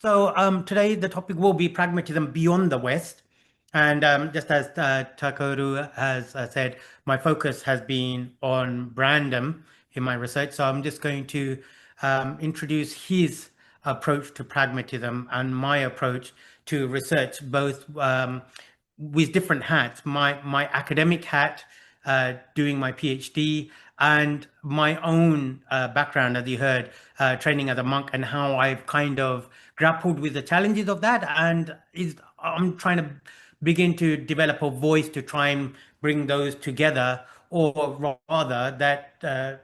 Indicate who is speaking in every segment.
Speaker 1: So today the topic will be pragmatism beyond the West. And just as Takeru has said, my focus has been on Brandom in my research. So I'm just going to introduce his approach to pragmatism and my approach to research, both with different hats. My academic hat, doing my PhD, and my own background, as you heard, training as a monk, and how I've kind of grappled with the challenges of that. And I'm trying to begin to develop a voice to try and bring those together, or rather that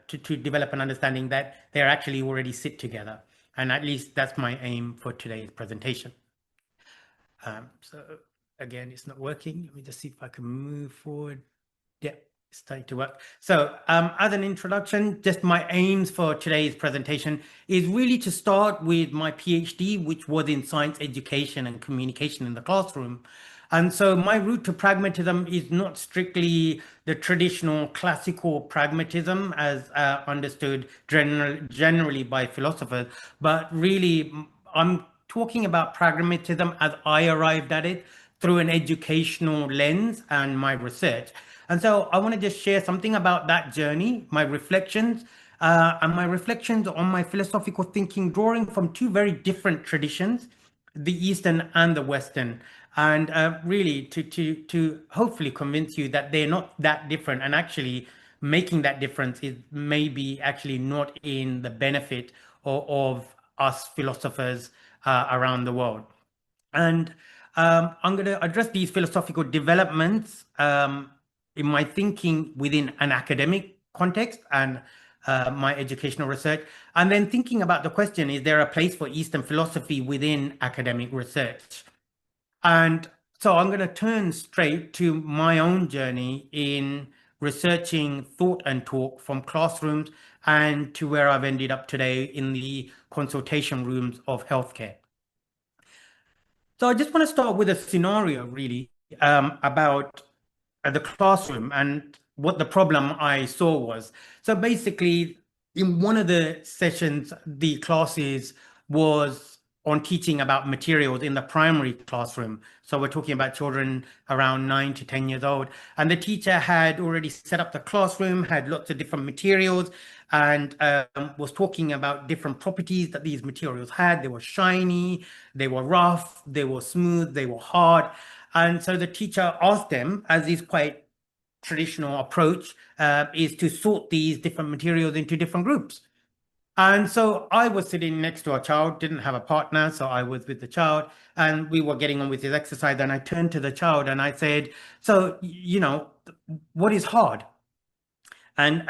Speaker 1: to develop an understanding that they actually already sit together. And at least that's my aim for today's presentation. So again, it's not working. Let me just see if I can move forward. Yeah, it's starting to work. So as an introduction, just my aims for today's presentation is really to start with my PhD, which was in science education and communication in the classroom. And so my route to pragmatism is not strictly the traditional classical pragmatism as understood generally by philosophers, but really I'm talking about pragmatism as I arrived at it through an educational lens and my research. And so I want to just share something about that journey, my reflections, and my reflections on my philosophical thinking, drawing from two very different traditions, the Eastern and the Western, and really to hopefully convince you that they're not that different, and actually making that difference is maybe actually not in the benefit of us philosophers around the world. And I'm going to address these philosophical developments in my thinking within an academic context and my educational research. And then thinking about the question, is there a place for Eastern philosophy within academic research? And so I'm going to turn straight to my own journey in researching thought and talk from classrooms and to where I've ended up today in the consultation rooms of healthcare. So I just want to start with a scenario really about the classroom and what the problem I saw was. So basically, in one of the sessions, the classes was on teaching about materials in the primary classroom. So we're talking about children around 9 to 10 years old. And the teacher had already set up the classroom, had lots of different materials, and was talking about different properties that these materials had. They were shiny, they were rough, they were smooth, they were hard. And so the teacher asked them, as is quite traditional approach, is to sort these different materials into different groups. And so I was sitting next to a child, didn't have a partner, so I was with the child, and we were getting on with his exercise. And I turned to the child and I said, "So, what is hard?" And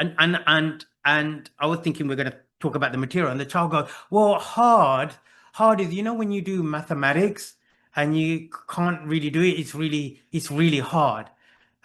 Speaker 1: I was thinking we're going to talk about the material, and the child goes, "Well, hard is when you do mathematics and you can't really do it. It's really hard."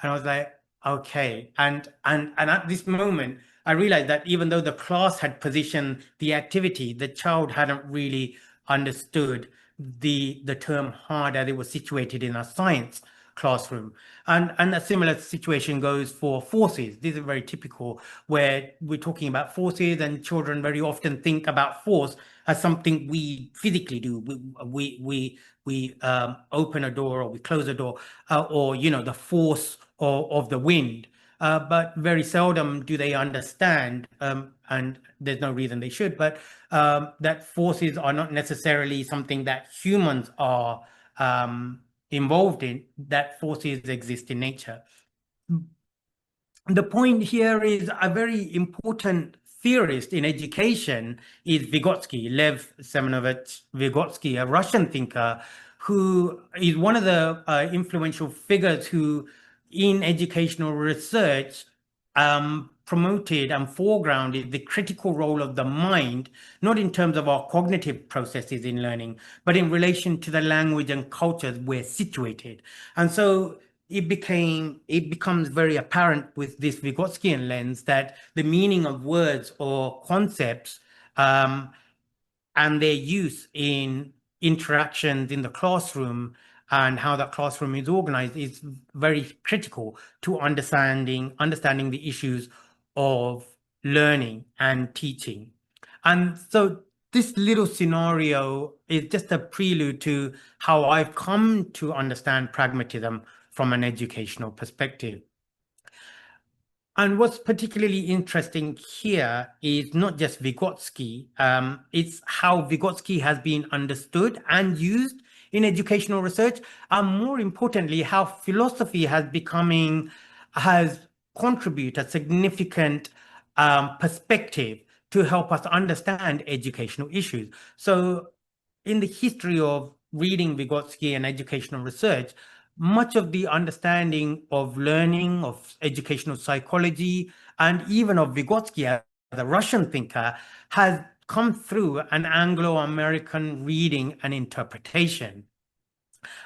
Speaker 1: And I was like, "Okay." And at this moment, I realized that even though the class had positioned the activity, the child hadn't really understood the term hard as it was situated in a science classroom. And a similar situation goes for forces. This is very typical, where we're talking about forces, and children very often think about force as something we physically do. We open a door or we close a door, or the force of the wind. But very seldom do they understand, and there's no reason they should, but that forces are not necessarily something that humans are involved in, that forces exist in nature. The point here is a very important theorist in education is Vygotsky, Lev Semenovich Vygotsky, a Russian thinker who is one of the influential figures who, in educational research, promoted and foregrounded the critical role of the mind, not in terms of our cognitive processes in learning, but in relation to the language and cultures we're situated. And so it becomes very apparent with this Vygotskian lens that the meaning of words or concepts and their use in interactions in the classroom and how that classroom is organized is very critical to understanding the issues of learning and teaching. And so this little scenario is just a prelude to how I've come to understand pragmatism from an educational perspective. And what's particularly interesting here is not just Vygotsky, it's how Vygotsky has been understood and used in educational research, and more importantly, how philosophy has contributed a significant perspective to help us understand educational issues. So in the history of reading Vygotsky and educational research, much of the understanding of learning, of educational psychology, and even of Vygotsky as a Russian thinker has come through an Anglo-American reading and interpretation.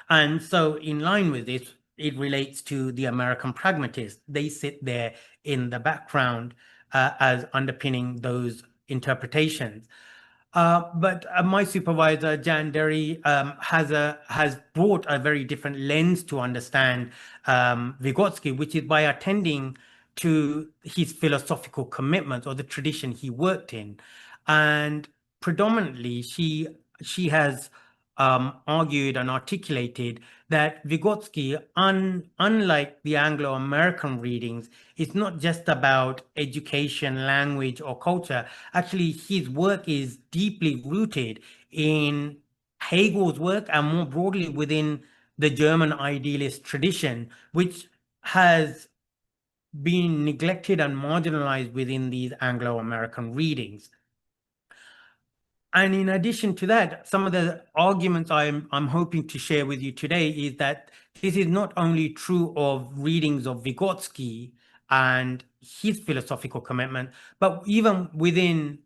Speaker 1: And so in line with this, it relates to the American pragmatists. They sit there in the background as underpinning those interpretations. But my supervisor, Jan Derry, has brought a very different lens to understand Vygotsky, which is by attending to his philosophical commitments or the tradition he worked in. And predominantly, she has argued and articulated that Vygotsky, unlike the Anglo-American readings, is not just about education, language, or culture. Actually, his work is deeply rooted in Hegel's work and more broadly within the German idealist tradition, which has been neglected and marginalized within these Anglo-American readings. And in addition to that, some of the arguments I'm hoping to share with you today is that this is not only true of readings of Vygotsky and his philosophical commitment, but even within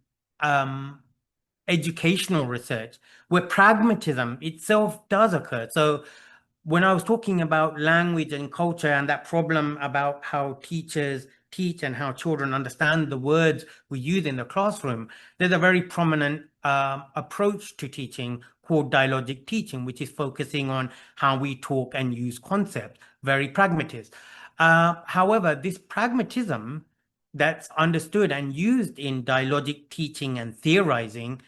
Speaker 1: educational research, where pragmatism itself does occur. So when I was talking about language and culture and that problem about how teachers teach and how children understand the words we use in the classroom, there's a very prominent approach to teaching called dialogic teaching, which is focusing on how we talk and use concepts, very pragmatist. However, this pragmatism that's understood and used in dialogic teaching and theorizing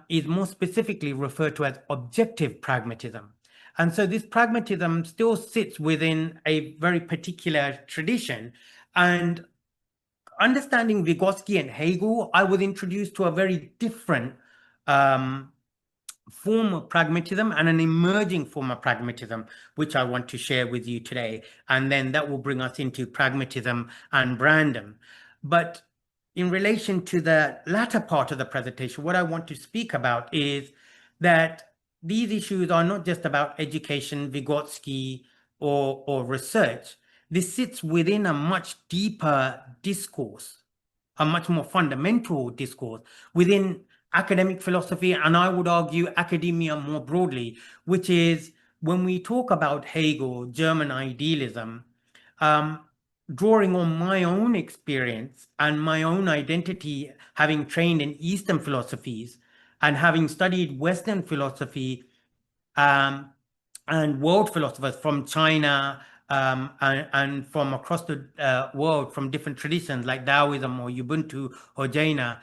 Speaker 1: is more specifically referred to as objective pragmatism. And so this pragmatism still sits within a very particular tradition. And understanding Vygotsky and Hegel, I was introduced to a very different form of pragmatism and an emerging form of pragmatism, which I want to share with you today. And then that will bring us into pragmatism and Brandom. But in relation to the latter part of the presentation, what I want to speak about is that these issues are not just about education, Vygotsky, or research. This sits within a much deeper discourse, a much more fundamental discourse within academic philosophy, and I would argue academia more broadly, which is when we talk about Hegel, German idealism, drawing on my own experience and my own identity, having trained in Eastern philosophies and having studied Western philosophy and world philosophers from China and from across the world, from different traditions like Taoism or Ubuntu or Jaina,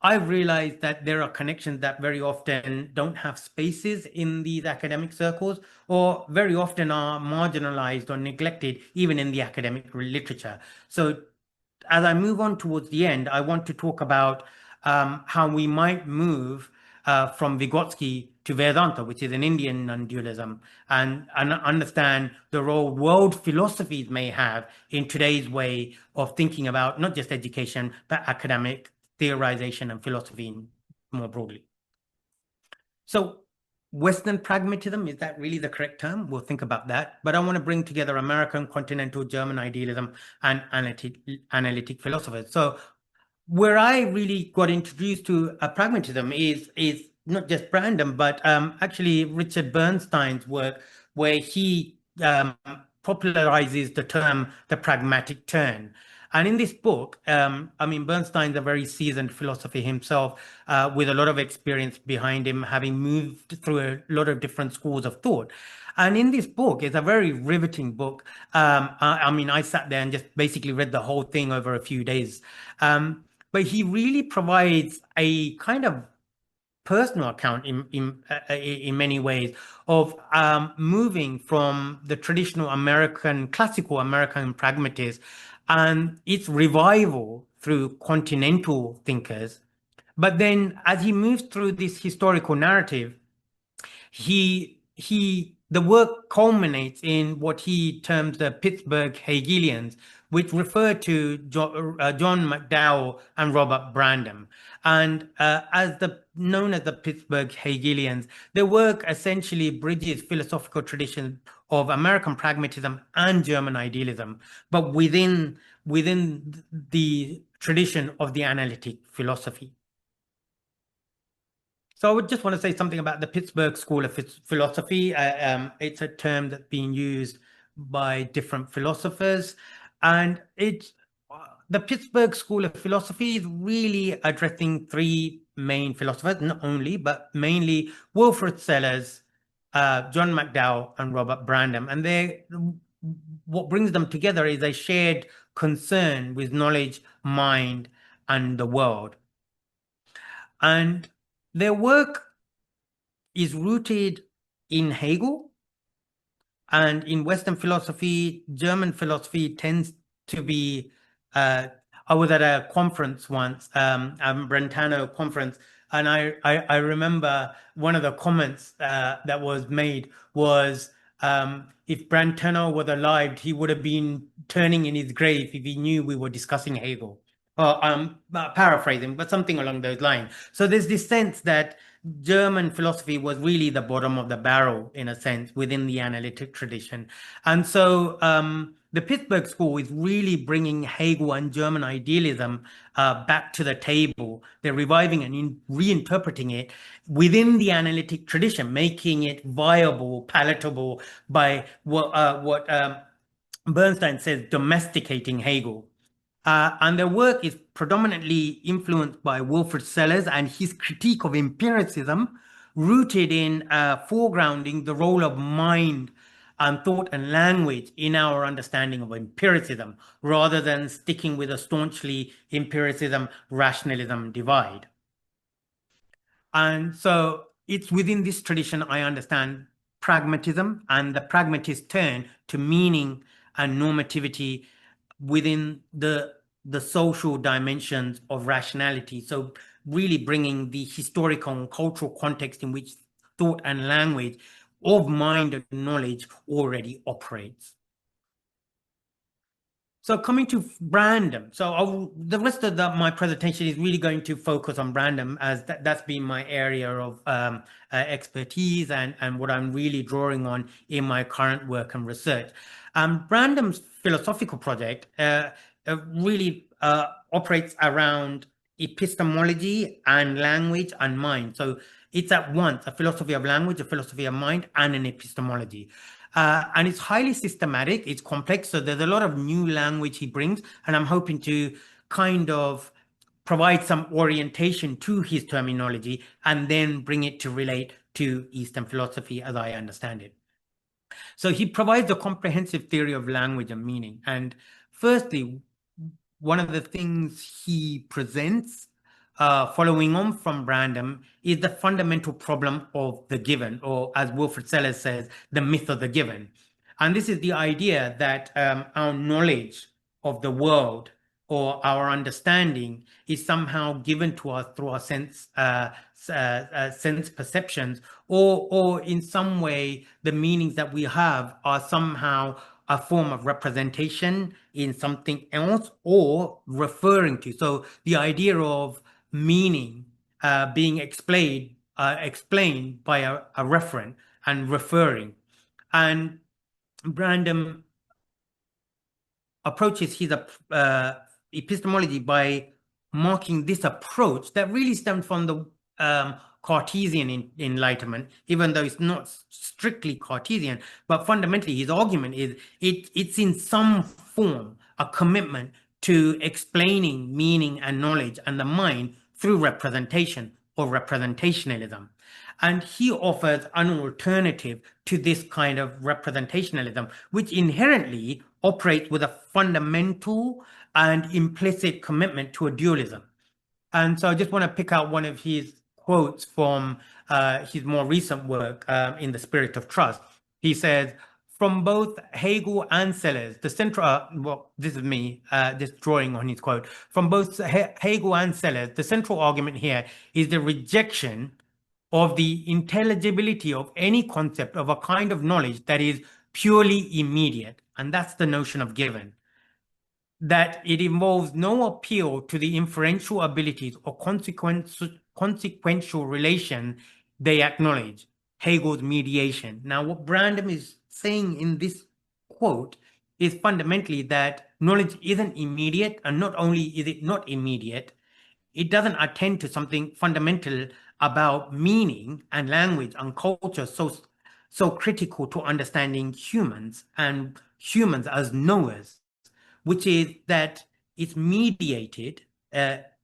Speaker 1: I've realized that there are connections that very often don't have spaces in these academic circles, or very often are marginalized or neglected, even in the academic literature. So as I move on towards the end, I want to talk about how we might move from Vygotsky to Vedanta, which is an Indian non-dualism, and understand the role world philosophies may have in today's way of thinking about not just education, but academic theorization and philosophy more broadly. So Western pragmatism, is that really the correct term? We'll think about that. But I want to bring together American, continental, German idealism and analytic philosophers. So where I really got introduced to pragmatism is not just Brandom, but actually Richard Bernstein's work, where he popularizes the term the pragmatic turn. And in this book, I mean, Bernstein's a very seasoned philosopher himself, with a lot of experience behind him, having moved through a lot of different schools of thought. And in this book, it's a very riveting book. I mean, I sat there and just basically read the whole thing over a few days. But he really provides a kind of personal account in many ways of moving from the traditional classical American pragmatist and its revival through continental thinkers. But then as he moves through this historical narrative, the work culminates in what he terms the Pittsburgh Hegelians, which refer to John McDowell and Robert Brandom. And known as the Pittsburgh Hegelians, their work essentially bridges philosophical traditions of American pragmatism and German idealism, but within the tradition of the analytic philosophy. So I would just want to say something about the Pittsburgh School of Philosophy. It's a term that's being used by different philosophers, and the Pittsburgh School of Philosophy is really addressing three main philosophers, not only, but mainly Wilfrid Sellars, John McDowell, and Robert Brandom. And what brings them together is a shared concern with knowledge, mind, and the world. And their work is rooted in Hegel, and in Western philosophy, German philosophy tends to be. I was at a conference once, a Brentano conference, and I remember one of the comments that was made was, if Brentano was alive, he would have been turning in his grave if he knew we were discussing Hegel. I'm paraphrasing, but something along those lines. So there's this sense that German philosophy was really the bottom of the barrel, in a sense, within the analytic tradition. And so the Pittsburgh School is really bringing Hegel and German idealism back to the table. They're reviving and reinterpreting it within the analytic tradition, making it viable, palatable by what Bernstein says, domesticating Hegel. And their work is predominantly influenced by Wilfrid Sellars and his critique of empiricism, rooted in foregrounding the role of mind and thought and language in our understanding of empiricism, rather than sticking with a staunchly empiricism-rationalism divide. And so it's within this tradition I understand pragmatism and the pragmatist turn to meaning and normativity within the social dimensions of rationality. So really bringing the historical and cultural context in which thought and language of mind and knowledge already operates. So coming to Brandom, so the rest of my presentation is really going to focus on Brandom, as that's been my area of expertise and what I'm really drawing on in my current work and research. Brandom's philosophical project really operates around epistemology and language and mind. So it's at once a philosophy of language, a philosophy of mind, and an epistemology. And it's highly systematic, it's complex, so there's a lot of new language he brings, and I'm hoping to kind of provide some orientation to his terminology and then bring it to relate to Eastern philosophy as I understand it. So he provides a comprehensive theory of language and meaning. And firstly, one of the things he presents, following on from Brandom, is the fundamental problem of the given, or as Wilfrid Sellars says, the myth of the given. And this is the idea that our knowledge of the world or our understanding is somehow given to us through our sense perceptions, or in some way the meanings that we have are somehow a form of representation in something else or referring to. So the idea of meaning being explained by a referent and referring. And Brandom approaches his epistemology by marking this approach that really stems from the Cartesian enlightenment, even though it's not strictly Cartesian, but fundamentally his argument is it's in some form a commitment to explaining meaning and knowledge and the mind through representation or representationalism. And he offers an alternative to this kind of representationalism, which inherently operates with a fundamental and implicit commitment to a dualism. And so I just want to pick out one of his quotes from his more recent work, In the Spirit of Trust. He says, from both Hegel and Sellers, the central, well, this is me just drawing on his quote, from both Hegel and Sellers, the central argument here is the rejection of the intelligibility of any concept of a kind of knowledge that is purely immediate. And that's the notion of given. That it involves no appeal to the inferential abilities or consequential relation they acknowledge, Hegel's mediation. Now, what Brandom is saying in this quote is fundamentally that knowledge isn't immediate, and not only is it not immediate, it doesn't attend to something fundamental about meaning and language and culture so critical to understanding humans and humans as knowers, which is that it's mediated.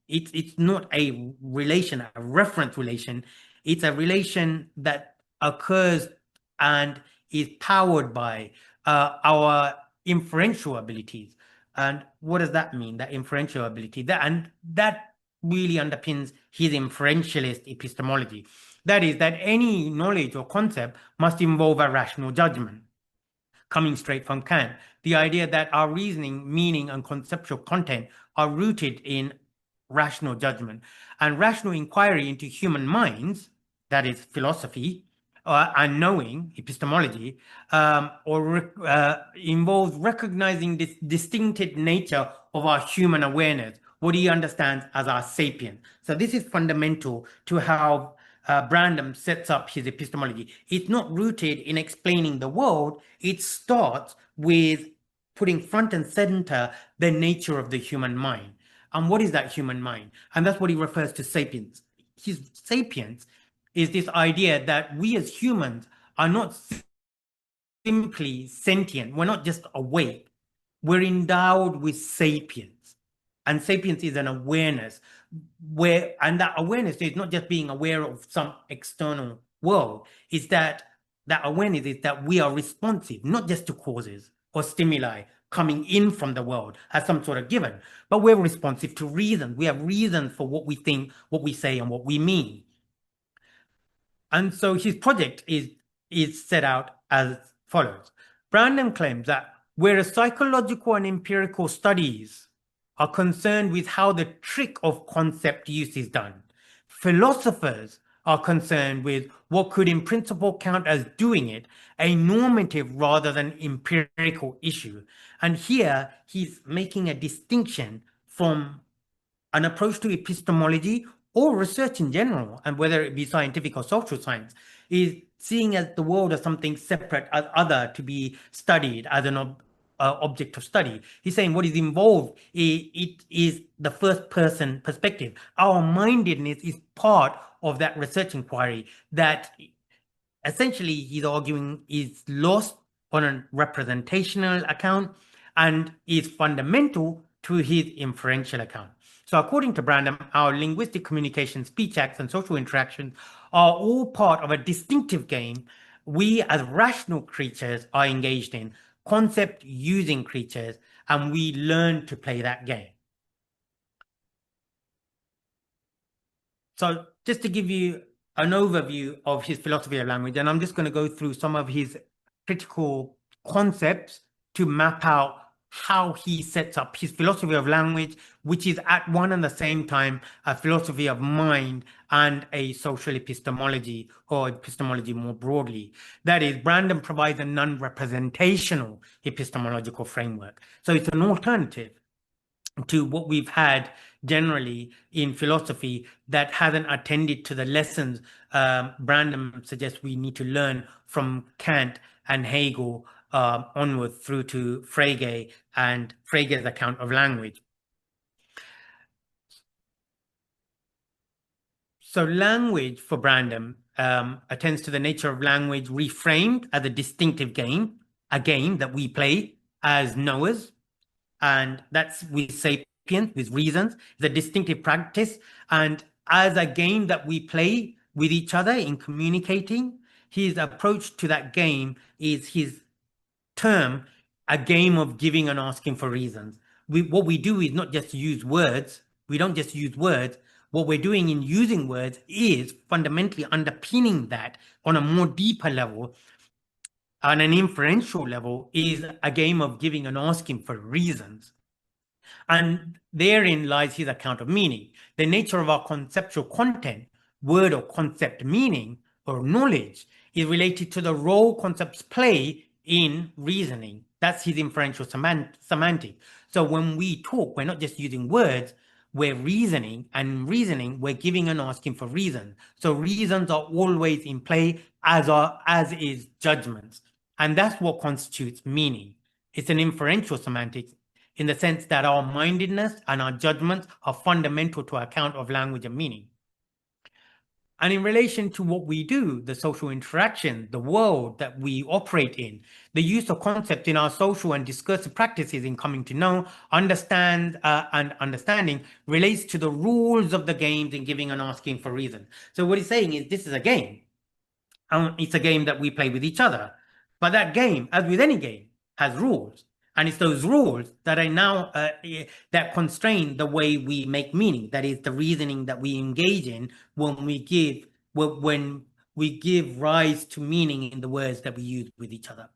Speaker 1: It's not a relation, a reference relation. It's a relation that occurs and is powered by our inferential abilities. And what does that mean? That inferential ability, that really underpins his inferentialist epistemology. That is, that any knowledge or concept must involve a rational judgment, coming straight from Kant. The idea that our reasoning, meaning, and conceptual content are rooted in rational judgment. And rational inquiry into human minds, that is philosophy, and knowing, epistemology, involves recognizing this distinctive nature of our human awareness, what he understands as our sapient. So this is fundamental to how Brandom sets up his epistemology. It's not rooted in explaining the world. It starts with putting front and center the nature of the human mind. And what is that human mind? And that's what he refers to sapience. His sapience is this idea that we as humans are not simply sentient. We're not just awake. We're endowed with sapience. And sapience is an awareness and that awareness is not just being aware of some external world. It's that awareness is that we are responsive, not just to causes or stimuli coming in from the world as some sort of given, but we're responsive to reason. We have reason for what we think, what we say, and what we mean. And so his project is set out as follows. Brandon claims that whereas psychological and empirical studies are concerned with how the trick of concept use is done, philosophers are concerned with what could in principle count as doing it, a normative rather than empirical issue. And here he's making a distinction from an approach to epistemology or research in general, and whether it be scientific or social science, is seeing as the world as something separate, as other, to be studied as an object of study. He's saying what is involved, it is the first person perspective. Our mindedness is part of that research inquiry that essentially he's arguing is lost on a representational account and is fundamental to his inferential account. So according to Brandom, our linguistic communication, speech acts, and social interactions are all part of a distinctive game we as rational creatures are engaged in, concept-using creatures, and we learn to play that game. So just to give you an overview of his philosophy of language, and I'm just going to go through some of his critical concepts to map out how he sets up his philosophy of language, which is at one and the same time a philosophy of mind and a social epistemology, or epistemology more broadly. That is, Brandom provides a non-representational epistemological framework. So it's an alternative to what we've had generally in philosophy that hasn't attended to the lessons Brandom suggests we need to learn from Kant and Hegel onward through to Frege and Frege's account of language. So language for Brandom attends to the nature of language reframed as a distinctive game, a game that we play as knowers, and that's with sapience, with reasons, the distinctive practice, and as a game that we play with each other in communicating. His approach to that game is his term, a game of giving and asking for reasons. What we do is not just use words. We don't just use words. what we're doing in using words is fundamentally underpinning that on a more deeper level, on an inferential level, is a game of giving and asking for reasons. And therein lies his account of meaning. The nature of our conceptual content, word or concept meaning, or knowledge, is related to the role concepts play in reasoning. That's his inferential semantic. So when we talk, we're not just using words, we're reasoning, and in reasoning, we're giving and asking for reasons. So reasons are always in play, as is judgments. And that's what constitutes meaning. It's an inferential semantics in the sense that our mindedness and our judgments are fundamental to our account of language and meaning. And in relation to what we do, the social interaction, the world that we operate in, the use of concept in our social and discursive practices in coming to know, understand, and understanding relates to the rules of the games in giving and asking for reason. So what he's saying is this is a game. It's a game that we play with each other. But that game, as with any game, has rules. And it's those rules that are now that constrain the way we make meaning. That is the reasoning that we engage in when we give rise to meaning in the words that we use with each other.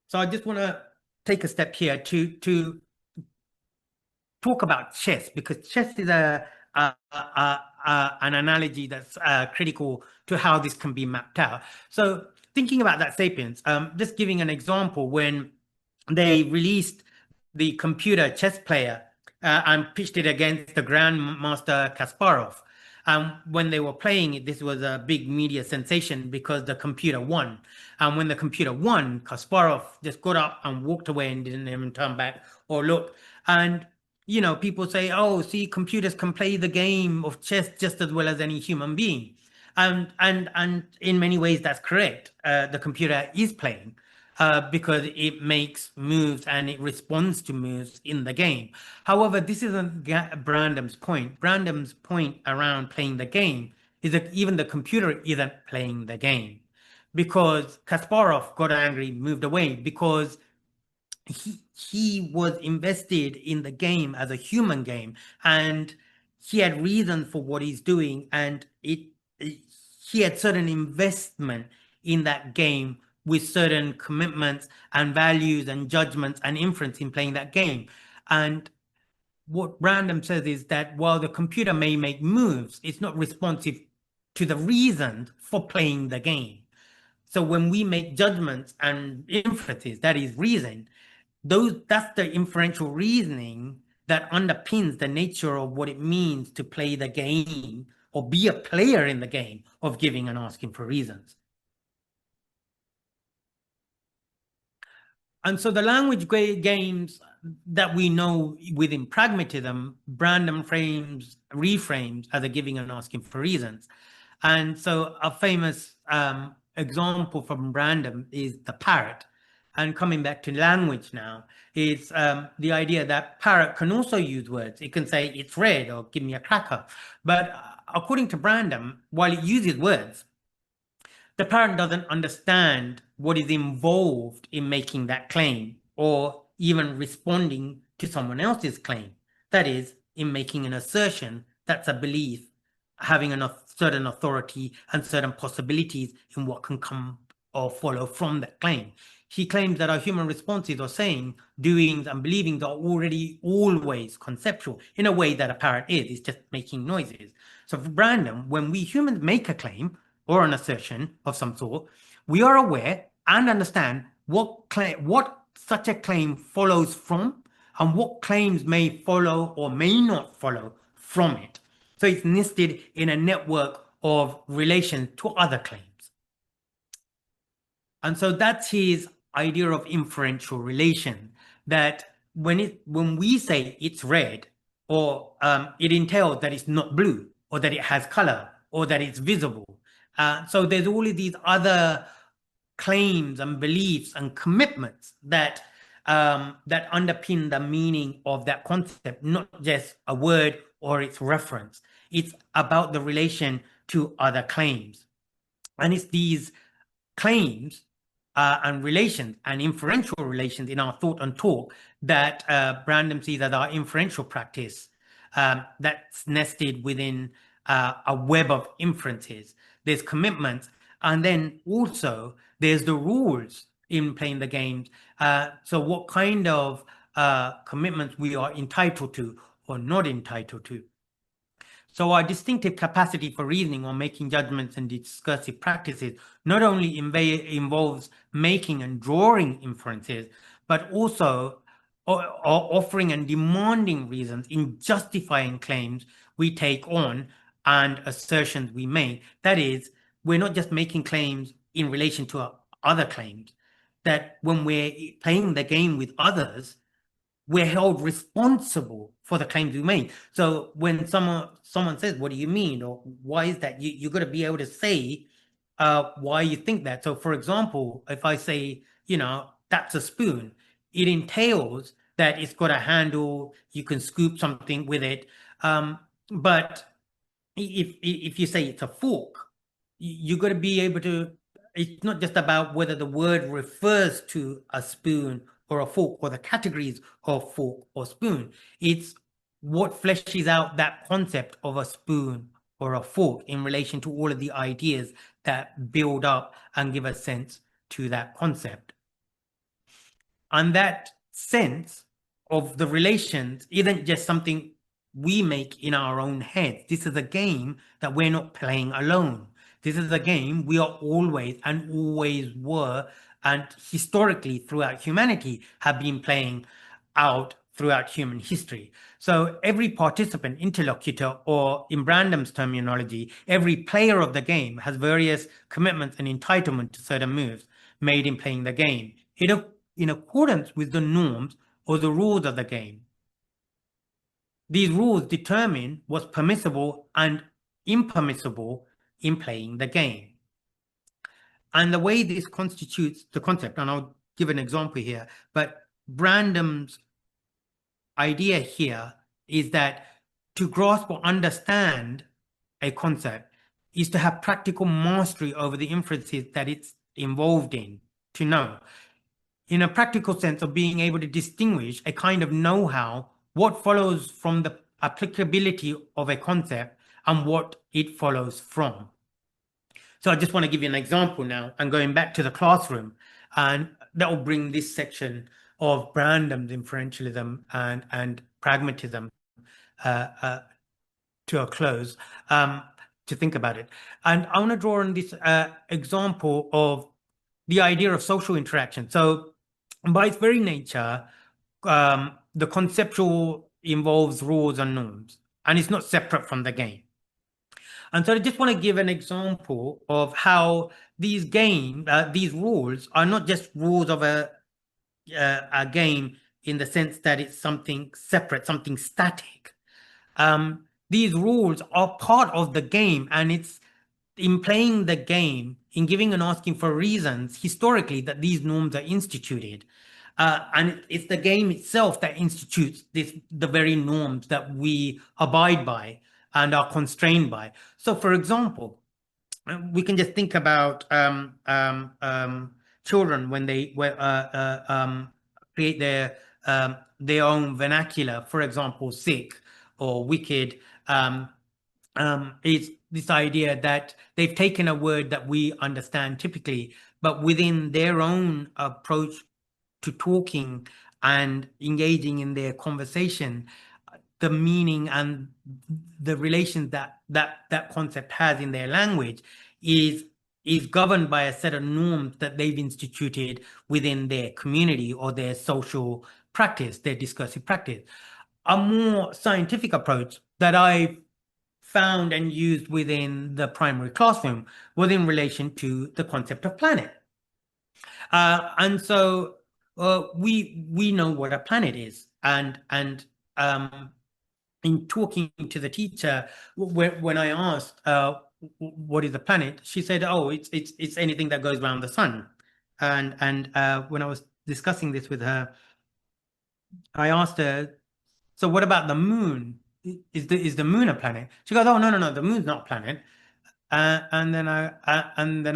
Speaker 1: So I just want to take a step here to talk about chess, because chess is an analogy that's critical to how this can be mapped out. So thinking about that Sapiens, just giving an example, when they released the computer chess player and pitched it against the Grandmaster Kasparov, when they were playing it, this was a big media sensation because the computer won. And when the computer won, Kasparov just got up and walked away and didn't even turn back or look. And people say, oh, see, computers can play the game of chess just as well as any human being. And in many ways, that's correct. The computer is playing because it makes moves and it responds to moves in the game. However, this isn't Brandom's point. Brandom's point around playing the game is that even the computer isn't playing the game, because Kasparov got angry, moved away, because he was invested in the game as a human game, and he had reason for what he's doing, and he had certain investment in that game with certain commitments and values and judgments and inference in playing that game. And what Brandom says is that while the computer may make moves, it's not responsive to the reasons for playing the game. So when we make judgments and inferences, that is reason, that's the inferential reasoning that underpins the nature of what it means to play the game or be a player in the game of giving and asking for reasons. And so the language games that we know within pragmatism, Brandom reframes as a giving and asking for reasons. And so a famous example from Brandom is the parrot. And coming back to language now, is the idea that parrot can also use words. It can say it's red or give me a cracker. But according to Brandom, while it uses words, the parent doesn't understand what is involved in making that claim or even responding to someone else's claim. That is, in making an assertion that's a belief, having a certain authority and certain possibilities in what can come or follow from that claim. He claims that our human responses or saying, doings, and believings are already always conceptual in a way that a parrot is. It's just making noises. So for Brandom, when we humans make a claim or an assertion of some sort, we are aware and understand what such a claim follows from and what claims may follow or may not follow from it. So it's nested in a network of relations to other claims. And so that's his idea of inferential relation, that when we say it's red, or it entails that it's not blue, or that it has color, or that it's visible. So there's all of these other claims and beliefs and commitments that underpin the meaning of that concept, not just a word or its reference. It's about the relation to other claims. And it's these claims and relations and inferential relations in our thought and talk that Brandom sees as our inferential practice. that's nested within a web of inferences. There's commitments, and then also there's the rules in playing the games. So what kind of commitments we are entitled to or not entitled to. So our distinctive capacity for reasoning or making judgments and discursive practices not only involves making and drawing inferences, but also offering and demanding reasons in justifying claims we take on and assertions we make. That is, we're not just making claims in relation to other claims, that when we're playing the game with others, we're held responsible for the claims we make. So when someone says, "What do you mean?" or "Why is that?" you got to be able to say why you think that. So, for example, if I say, "That's a spoon," it entails that it's got a handle. You can scoop something with it. But if you say it's a fork, you got to be able to. It's not just about whether the word refers to a spoon or a fork or the categories of fork or spoon. It's what fleshes out that concept of a spoon or a fork in relation to all of the ideas that build up and give a sense to that concept. And that sense of the relations isn't just something we make in our own heads. This is a game that we're not playing alone. This is a game we are always and always were, and historically throughout humanity have been playing out throughout human history. So every participant, interlocutor, or in Brandom's terminology, every player of the game has various commitments and entitlement to certain moves made in playing the game, in accordance with the norms or the rules of the game. These rules determine what's permissible and impermissible in playing the game. And the way this constitutes the concept, and I'll give an example here, but Brandom's idea here is that to grasp or understand a concept is to have practical mastery over the inferences that it's involved in, to know. In a practical sense of being able to distinguish a kind of know-how, what follows from the applicability of a concept and what it follows from. So I just want to give you an example now, and going back to the classroom, and that will bring this section of Brandom's inferentialism and pragmatism to a close, to think about it. And I want to draw on this example of the idea of social interaction. So by its very nature, the conceptual involves rules and norms, and it's not separate from the game. And so I just want to give an example of how these rules are not just rules of a game in the sense that it's something separate, something static. These rules are part of the game, and it's in playing the game, in giving and asking for reasons historically that these norms are instituted. And it's the game itself that institutes the very norms that we abide by and are constrained by. So, for example, we can just think about children when they create their own vernacular. For example, sick or wicked. Is this idea that they've taken a word that we understand typically, but within their own approach to talking and engaging in their conversation, the meaning and the relations that concept has in their language is governed by a set of norms that they've instituted within their community or their social practice, their discursive practice. A more scientific approach that I found and used within the primary classroom was in relation to the concept of planet. And so we know what a planet is, and in talking to the teacher, when I asked what is a planet, she said, "Oh, it's anything that goes around the sun." And when I was discussing this with her, I asked her, "So what about the moon? Is the moon a planet?" She goes, "Oh, no, the moon's not a planet." And then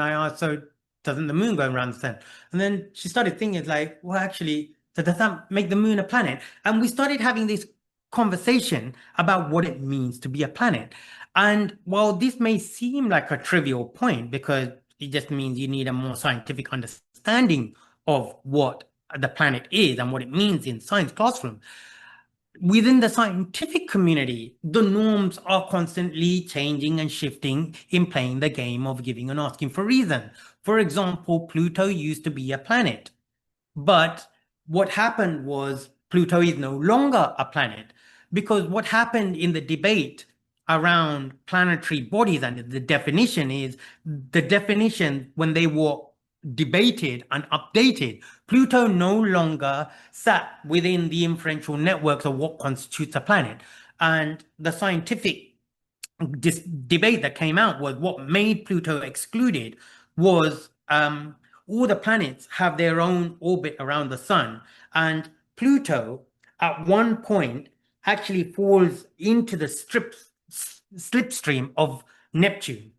Speaker 1: I asked, "So doesn't the moon go around the sun?" And then she started thinking, like, well, actually, so does that make the moon a planet? And we started having this conversation about what it means to be a planet. And while this may seem like a trivial point because it just means you need a more scientific understanding of what the planet is and what it means in science classroom, within the scientific community, the norms are constantly changing and shifting in playing the game of giving and asking for reason. For example, Pluto used to be a planet, but what happened was Pluto is no longer a planet because what happened in the debate around planetary bodies and the definition is the definition when they were debated and updated, Pluto no longer sat within the inferential networks of what constitutes a planet. And the scientific debate that came out was what made Pluto excluded was all the planets have their own orbit around the sun. And Pluto, at one point, actually falls into the slipstream of Neptune.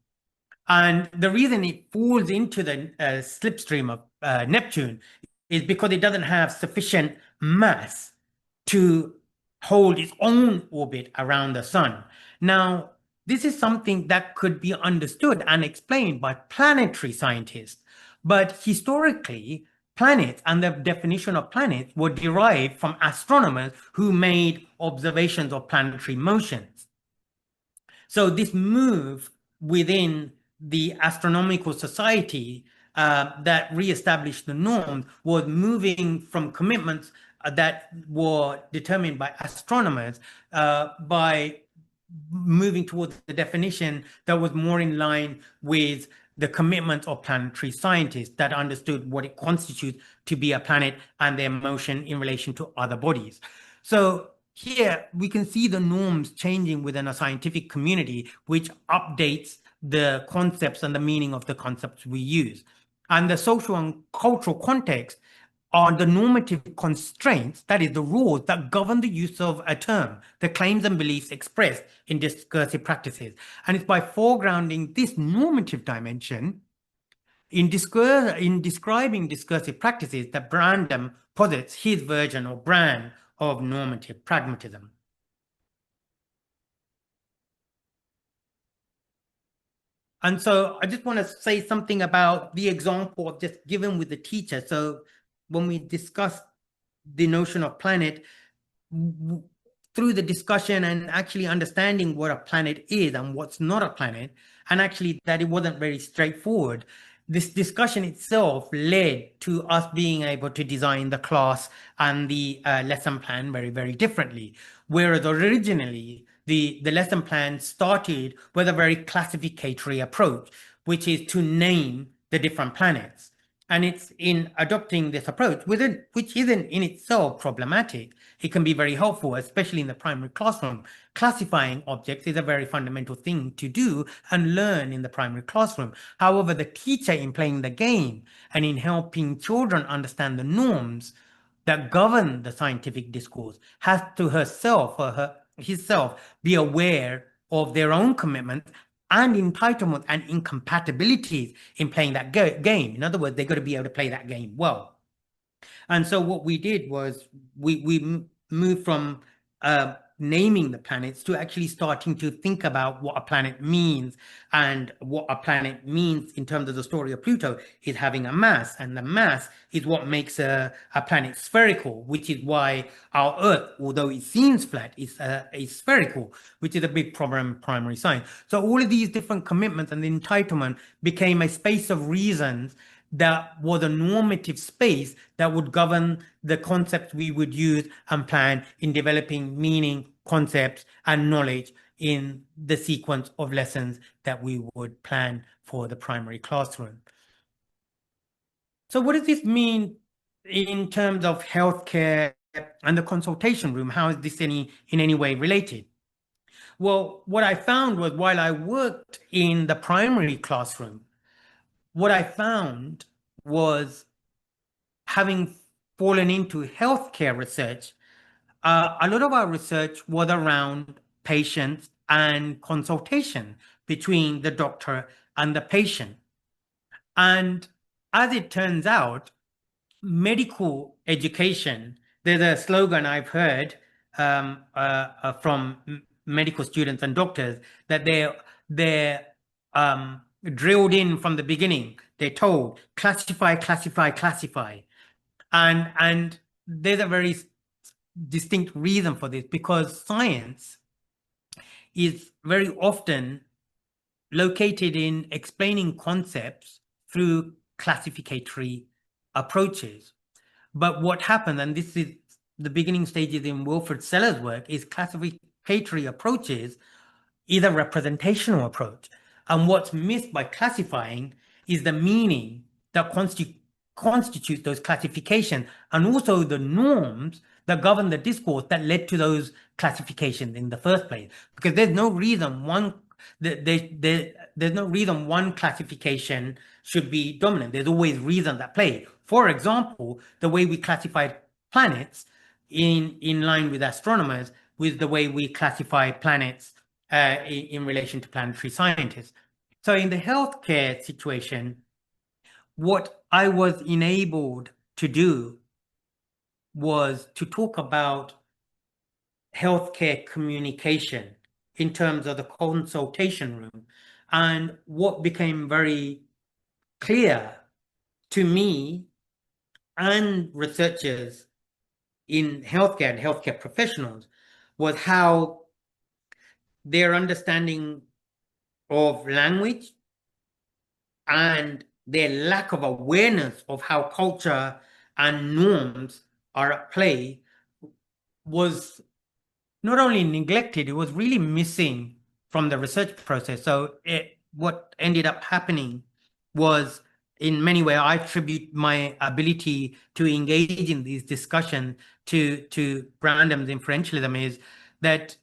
Speaker 1: And the reason it falls into the slipstream of Neptune is because it doesn't have sufficient mass to hold its own orbit around the sun. Now, this is something that could be understood and explained by planetary scientists. But historically, planets and the definition of planets were derived from astronomers who made observations of planetary motions. So this move within the astronomical society that reestablished the norms was moving from commitments that were determined by astronomers by moving towards the definition that was more in line with the commitment of planetary scientists that understood what it constitutes to be a planet and their motion in relation to other bodies. So here we can see the norms changing within a scientific community, which updates the concepts and the meaning of the concepts we use. And the social and cultural context are the normative constraints, that is, the rules that govern the use of a term, the claims and beliefs expressed in discursive practices. And it's by foregrounding this normative dimension in describing discursive practices that Brandom posits his version or brand of normative pragmatism. And so I just want to say something about the example of just given with the teacher. So when we discuss the notion of planet, through the discussion and actually understanding what a planet is and what's not a planet, and actually that it wasn't very straightforward, this discussion itself led to us being able to design the class and the lesson plan very, very differently. Whereas originally, the lesson plan started with a very classificatory approach, which is to name the different planets. And it's in adopting this approach, which isn't in itself problematic. It can be very helpful, especially in the primary classroom. Classifying objects is a very fundamental thing to do and learn in the primary classroom. However, the teacher, in playing the game and in helping children understand the norms that govern the scientific discourse, has to herself or himself be aware of their own commitments and entitlement and incompatibilities in playing that game. In other words, they've got to be able to play that game well. And so what we did was we moved from naming the planets to actually starting to think about what a planet means. And what a planet means in terms of the story of Pluto is having a mass, and the mass is what makes a planet spherical, which is why our Earth, although it seems flat, is spherical, which is a big problem in primary science. So all of these different commitments and the entitlement became a space of reasons that was a normative space that would govern the concepts we would use and plan in developing meaning, concepts, and knowledge in the sequence of lessons that we would plan for the primary classroom. So what does this mean in terms of healthcare and the consultation room? How is this in any way related? Well, what I found was while I worked in the primary classroom, what I found was, having fallen into healthcare research, a lot of our research was around patients and consultation between the doctor and the patient. And as it turns out, medical education, there's a slogan I've heard from medical students and doctors, that they're drilled in from the beginning. They're told classify, classify, classify, and there's a very distinct reason for this, because science is very often located in explaining concepts through classificatory approaches. But what happened, and this is the beginning stages in Wilfred Seller's work, is classificatory approaches is a representational approach. And what's missed by classifying is the meaning that constitutes those classifications, and also the norms that govern the discourse that led to those classifications in the first place. Because there's no reason there's no reason one classification should be dominant. There's always reasons at play. For example, the way we classified planets in line with astronomers with the way we classify planets in relation to planetary scientists. So in the healthcare situation, what I was enabled to do was to talk about healthcare communication in terms of the consultation room. And what became very clear to me and researchers in healthcare and healthcare professionals was how their understanding of language and their lack of awareness of how culture and norms are at play was not only neglected, it was really missing from the research process. So what ended up happening was, in many ways, I attribute my ability to engage in these discussions to Brandom's Inferentialism, is that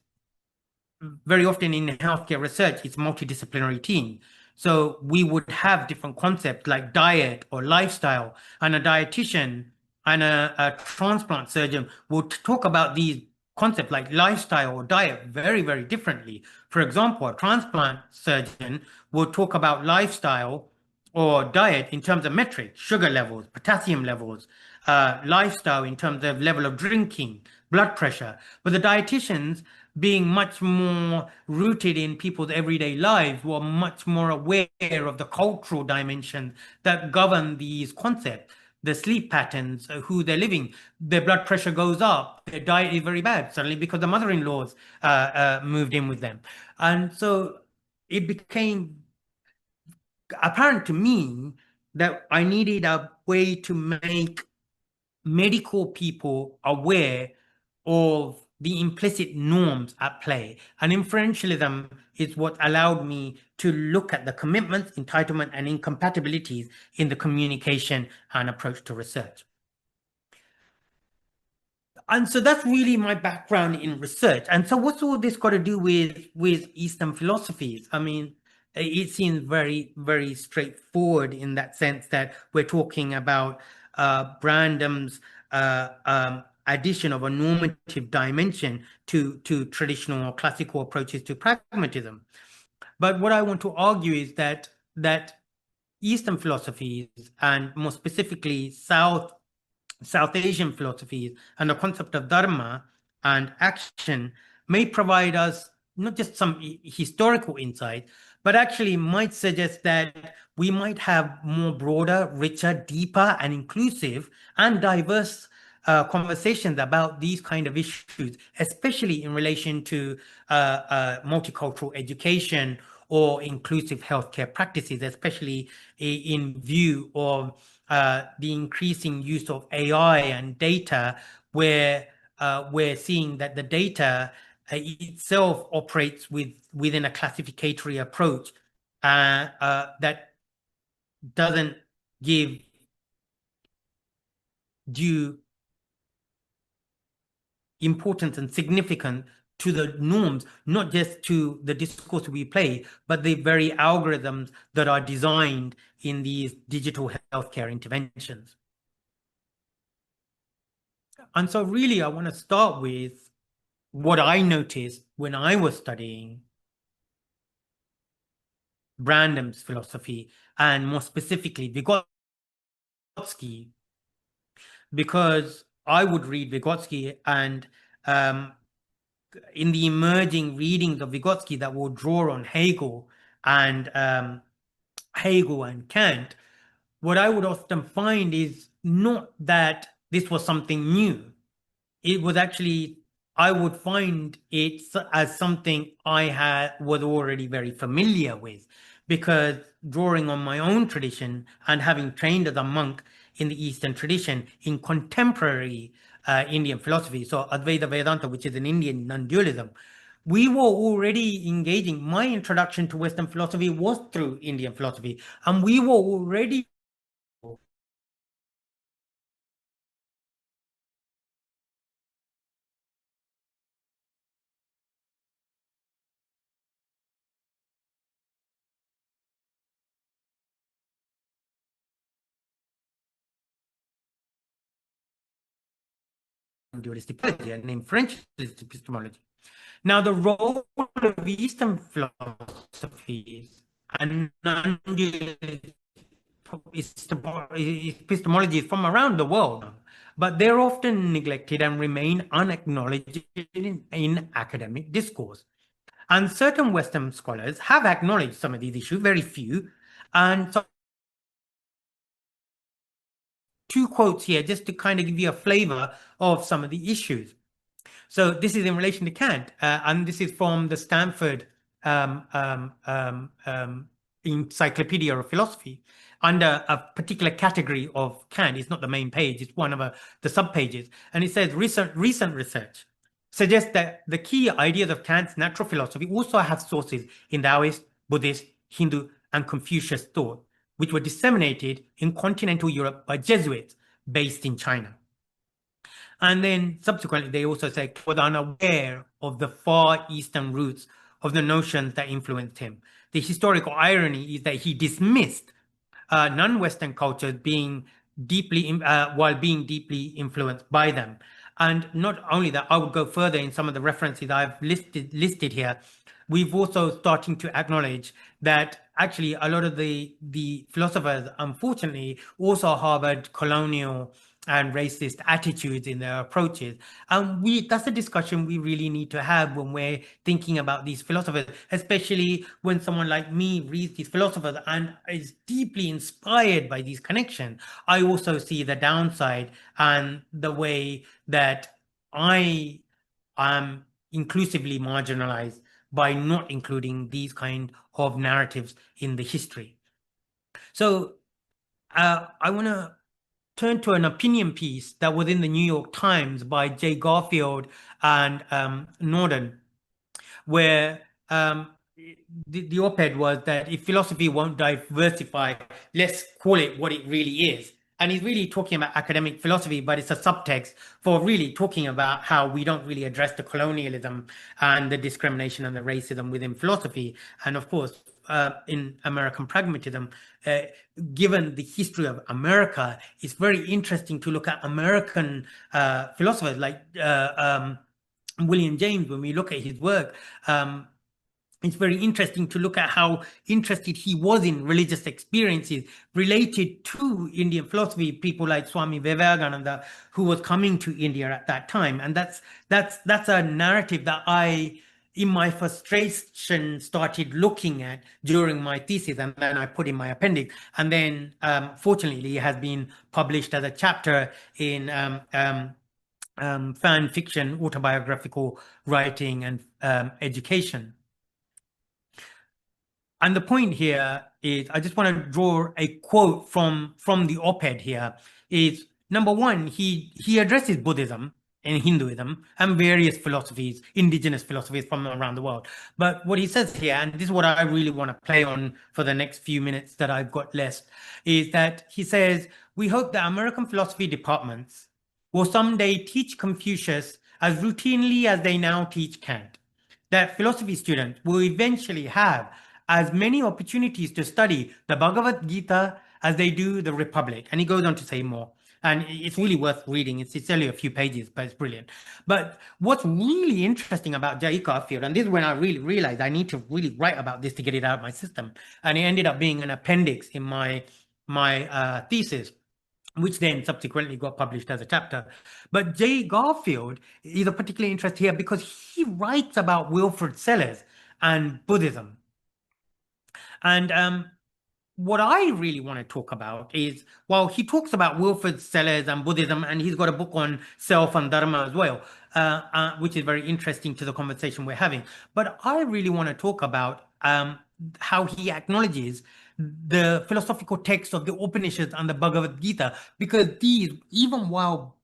Speaker 1: very often in healthcare research, it's a multidisciplinary team. So we would have different concepts like diet or lifestyle, and a dietitian and a transplant surgeon would talk about these concepts like lifestyle or diet very, very differently. For example, a transplant surgeon would talk about lifestyle or diet in terms of metrics, sugar levels, potassium levels, lifestyle in terms of level of drinking, blood pressure. But the dietitians, being much more rooted in people's everyday lives, were much more aware of the cultural dimensions that govern these concepts. The sleep patterns, who they're living, their blood pressure goes up, their diet is very bad, suddenly because the mother-in-laws moved in with them. And so it became apparent to me that I needed a way to make medical people aware of the implicit norms at play. And inferentialism is what allowed me to look at the commitments, entitlement, and incompatibilities in the communication and approach to research. And so that's really my background in research. And so what's all this got to do with Eastern philosophies? I mean, it seems very, very straightforward in that sense that we're talking about Brandom's addition of a normative dimension to traditional or classical approaches to pragmatism. But what I want to argue is that Eastern philosophies, and more specifically South Asian philosophies and the concept of Dharma and action, may provide us not just some historical insight, but actually might suggest that we might have more broader, richer, deeper, and inclusive and diverse conversations about these kind of issues, especially in relation to multicultural education or inclusive healthcare practices, especially in view of the increasing use of AI and data, where we're seeing that the data itself operates within a classificatory approach that doesn't give due importance and significance to the norms, not just to the discourse we play, but the very algorithms that are designed in these digital healthcare interventions. And so really, I want to start with what I noticed when I was studying Brandom's philosophy, and more specifically Vygotsky, because I would read Vygotsky and in the emerging readings of Vygotsky that will draw on Hegel and Kant, what I would often find is not that this was something new. It was actually, I would find it as something I was already very familiar with, because drawing on my own tradition and having trained as a monk in the Eastern tradition in contemporary Indian philosophy, so Advaita Vedānta, which is an Indian non-dualism, we were already engaging. My introduction to Western philosophy was through Indian philosophy, and we were already dualistic epistemology and inferentialist epistemology. Now, the role of Eastern philosophies and non-dualist epistemologies from around the world, but they're often neglected and remain unacknowledged in academic discourse. And certain Western scholars have acknowledged some of these issues, very few. And so, two quotes here just to kind of give you a flavor of some of the issues. So this is in relation to Kant, and this is from the Stanford Encyclopedia of Philosophy under a particular category of Kant. It's not the main page, it's one of the subpages. And it says recent research suggests that the key ideas of Kant's natural philosophy also have sources in Taoist, Buddhist, Hindu, and Confucius thought, which were disseminated in continental Europe by Jesuits based in China. And then subsequently, they also say he was unaware of the far eastern roots of the notions that influenced him. The historical irony is that he dismissed non-Western cultures while being deeply influenced by them. And not only that, I would go further in some of the references I've listed here. We've also starting to acknowledge that actually a lot of the philosophers, unfortunately, also harbored colonial and racist attitudes in their approaches. And that's a discussion we really need to have when we're thinking about these philosophers, especially when someone like me reads these philosophers and is deeply inspired by these connections. I also see the downside and the way that I am inclusively marginalized by not including these kind of narratives in the history. So I want to turn to an opinion piece that was in the New York Times by Jay Garfield and Norden, where the op-ed was that if philosophy won't diversify, let's call it what it really is. And he's really talking about academic philosophy, but it's a subtext for really talking about how we don't really address the colonialism and the discrimination and the racism within philosophy. And of course, in American pragmatism, given the history of America, it's very interesting to look at American philosophers like William James. When we look at his work, it's very interesting to look at how interested he was in religious experiences related to Indian philosophy. People like Swami Vivekananda, who was coming to India at that time, and that's a narrative that I, in my frustration, started looking at during my thesis, and then I put in my appendix, and then fortunately it has been published as a chapter in fan fiction, autobiographical writing, and education. And the point here is, I just want to draw a quote from the op-ed here, is number one, he addresses Buddhism and Hinduism and various philosophies, indigenous philosophies from around the world. But what he says here, and this is what I really want to play on for the next few minutes that I've got left, is that he says, we hope that American philosophy departments will someday teach Confucius as routinely as they now teach Kant. That philosophy students will eventually have as many opportunities to study the Bhagavad Gita as they do the Republic. And he goes on to say more. And it's really worth reading. It's only a few pages, but it's brilliant. But what's really interesting about Jay Garfield, and this is when I really realized I need to really write about this to get it out of my system. And it ended up being an appendix in my thesis, which then subsequently got published as a chapter. But J. Garfield is a particular interest here because he writes about Wilfrid Sellars and Buddhism. And what I really want to talk about is, well, he talks about Wilfrid Sellars and Buddhism, and he's got a book on self and Dharma as well, which is very interesting to the conversation we're having. But I really want to talk about how he acknowledges the philosophical texts of the Upanishads and the Bhagavad Gita, because these, even while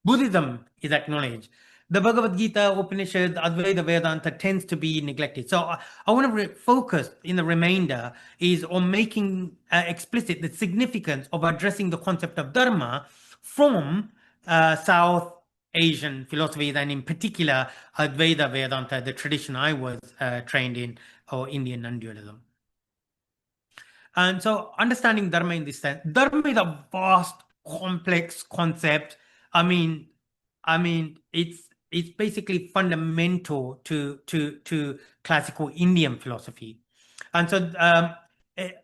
Speaker 1: Buddhism is acknowledged, the Bhagavad Gita, Upanishads, Advaita Vedānta tends to be neglected. So I want to focus in the remainder is on making explicit the significance of addressing the concept of Dharma from South Asian philosophies, and in particular Advaita Vedānta, the tradition I was trained in, or Indian non-dualism. And so understanding Dharma in this sense, Dharma is a vast, complex concept. I mean, it's basically fundamental to classical Indian philosophy. And so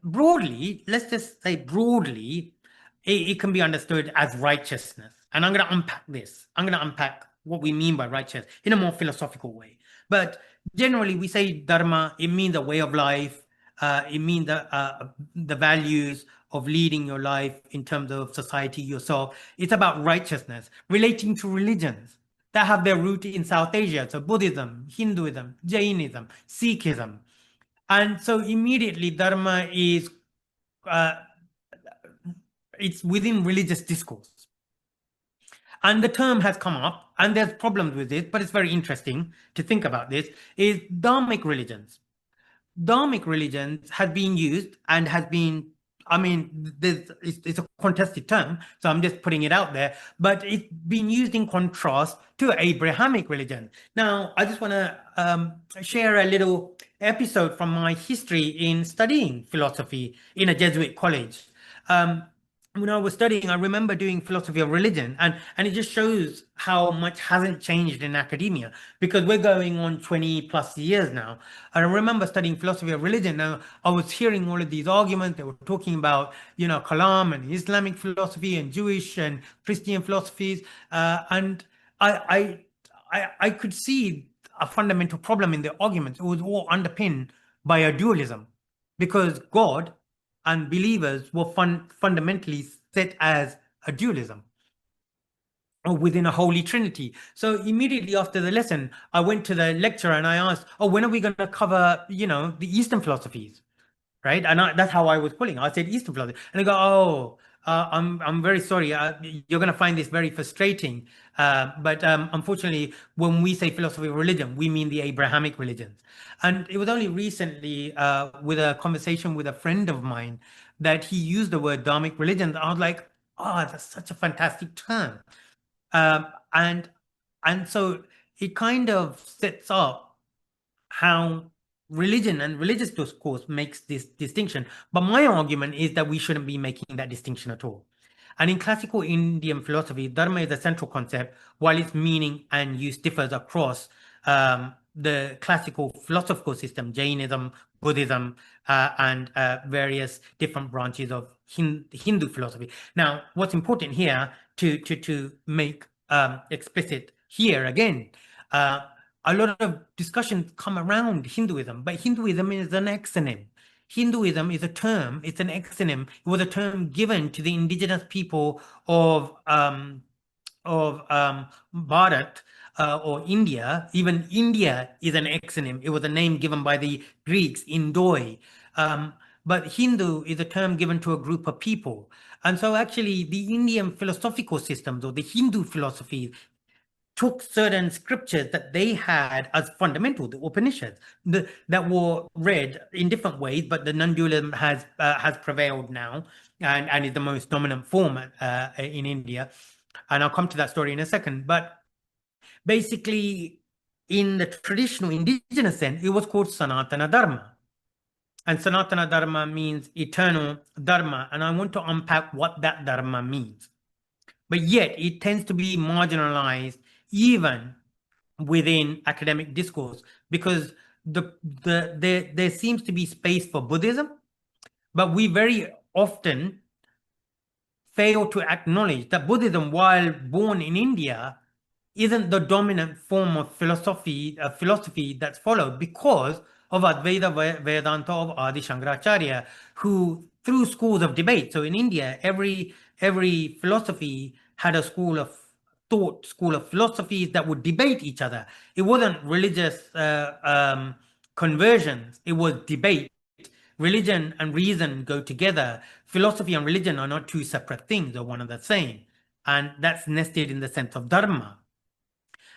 Speaker 1: broadly, let's just say broadly, it can be understood as righteousness. And I'm going to unpack this. I'm going to unpack what we mean by righteousness in a more philosophical way. But generally, we say Dharma, it means a way of life. It means the values of leading your life in terms of society, yourself. It's about righteousness relating to religions that have their root in South Asia. So Buddhism, Hinduism, Jainism, Sikhism. And so immediately Dharma is it's within religious discourse. And the term has come up, and there's problems with it, but it's very interesting to think about this, is Dharmic religions. Dharmic religions has been used and has been, I mean, it's a contested term, so I'm just putting it out there, but it's been used in contrast to Abrahamic religion. Now, I just want to share a little episode from my history in studying philosophy in a Jesuit college. When I was studying, I remember doing philosophy of religion, and it just shows how much hasn't changed in academia, because we're going on 20 plus years now. And I remember studying philosophy of religion. Now, I was hearing all of these arguments. They were talking about, Kalam and Islamic philosophy and Jewish and Christian philosophies. And I could see a fundamental problem in the arguments. It was all underpinned by a dualism, because God and believers were fundamentally set as a dualism, or within a holy trinity. So immediately after the lesson, I went to the lecturer and I asked, "Oh, when are we going to cover, the Eastern philosophies?" Right? And that's how I was pulling. I said Eastern philosophy, and they go, "Oh, I'm very sorry. You're going to find this very frustrating. But unfortunately, when we say philosophy of religion, we mean the Abrahamic religions." And it was only recently with a conversation with a friend of mine that he used the word Dharmic religions. I was like, "Oh, that's such a fantastic term." And so it kind of sets up how religion and religious discourse makes this distinction. But my argument is that we shouldn't be making that distinction at all. And in classical Indian philosophy, Dharma is a central concept, while its meaning and use differs across the classical philosophical system, Jainism, Buddhism, and various different branches of Hindu philosophy. Now, what's important here to make explicit here again, a lot of discussions come around Hinduism, but Hinduism is an exonym. Hinduism is a term, it's an exonym. It was a term given to the indigenous people of Bharat or India. Even India is an exonym. It was a name given by the Greeks, Indoi. But Hindu is a term given to a group of people. And so actually the Indian philosophical systems, or the Hindu philosophy, took certain scriptures that they had as fundamental, the Upanishads, that were read in different ways, but the non-dualism has prevailed now, and is the most dominant form in India. And I'll come to that story in a second. But basically, in the traditional indigenous sense, it was called Sanatana Dharma. And Sanatana Dharma means eternal Dharma. And I want to unpack what that Dharma means. But yet, it tends to be marginalized even within academic discourse, because there seems to be space for Buddhism, but we very often fail to acknowledge that Buddhism, while born in India, isn't the dominant form of philosophy that's followed because of Advaita Vedānta of Adi Shankaracharya, who through schools of debate. So in India, every philosophy had a school of thought, school of philosophies that would debate each other. It wasn't religious conversions; it was debate. Religion and reason go together. Philosophy and religion are not two separate things; they're one and the same, and that's nested in the sense of Dharma.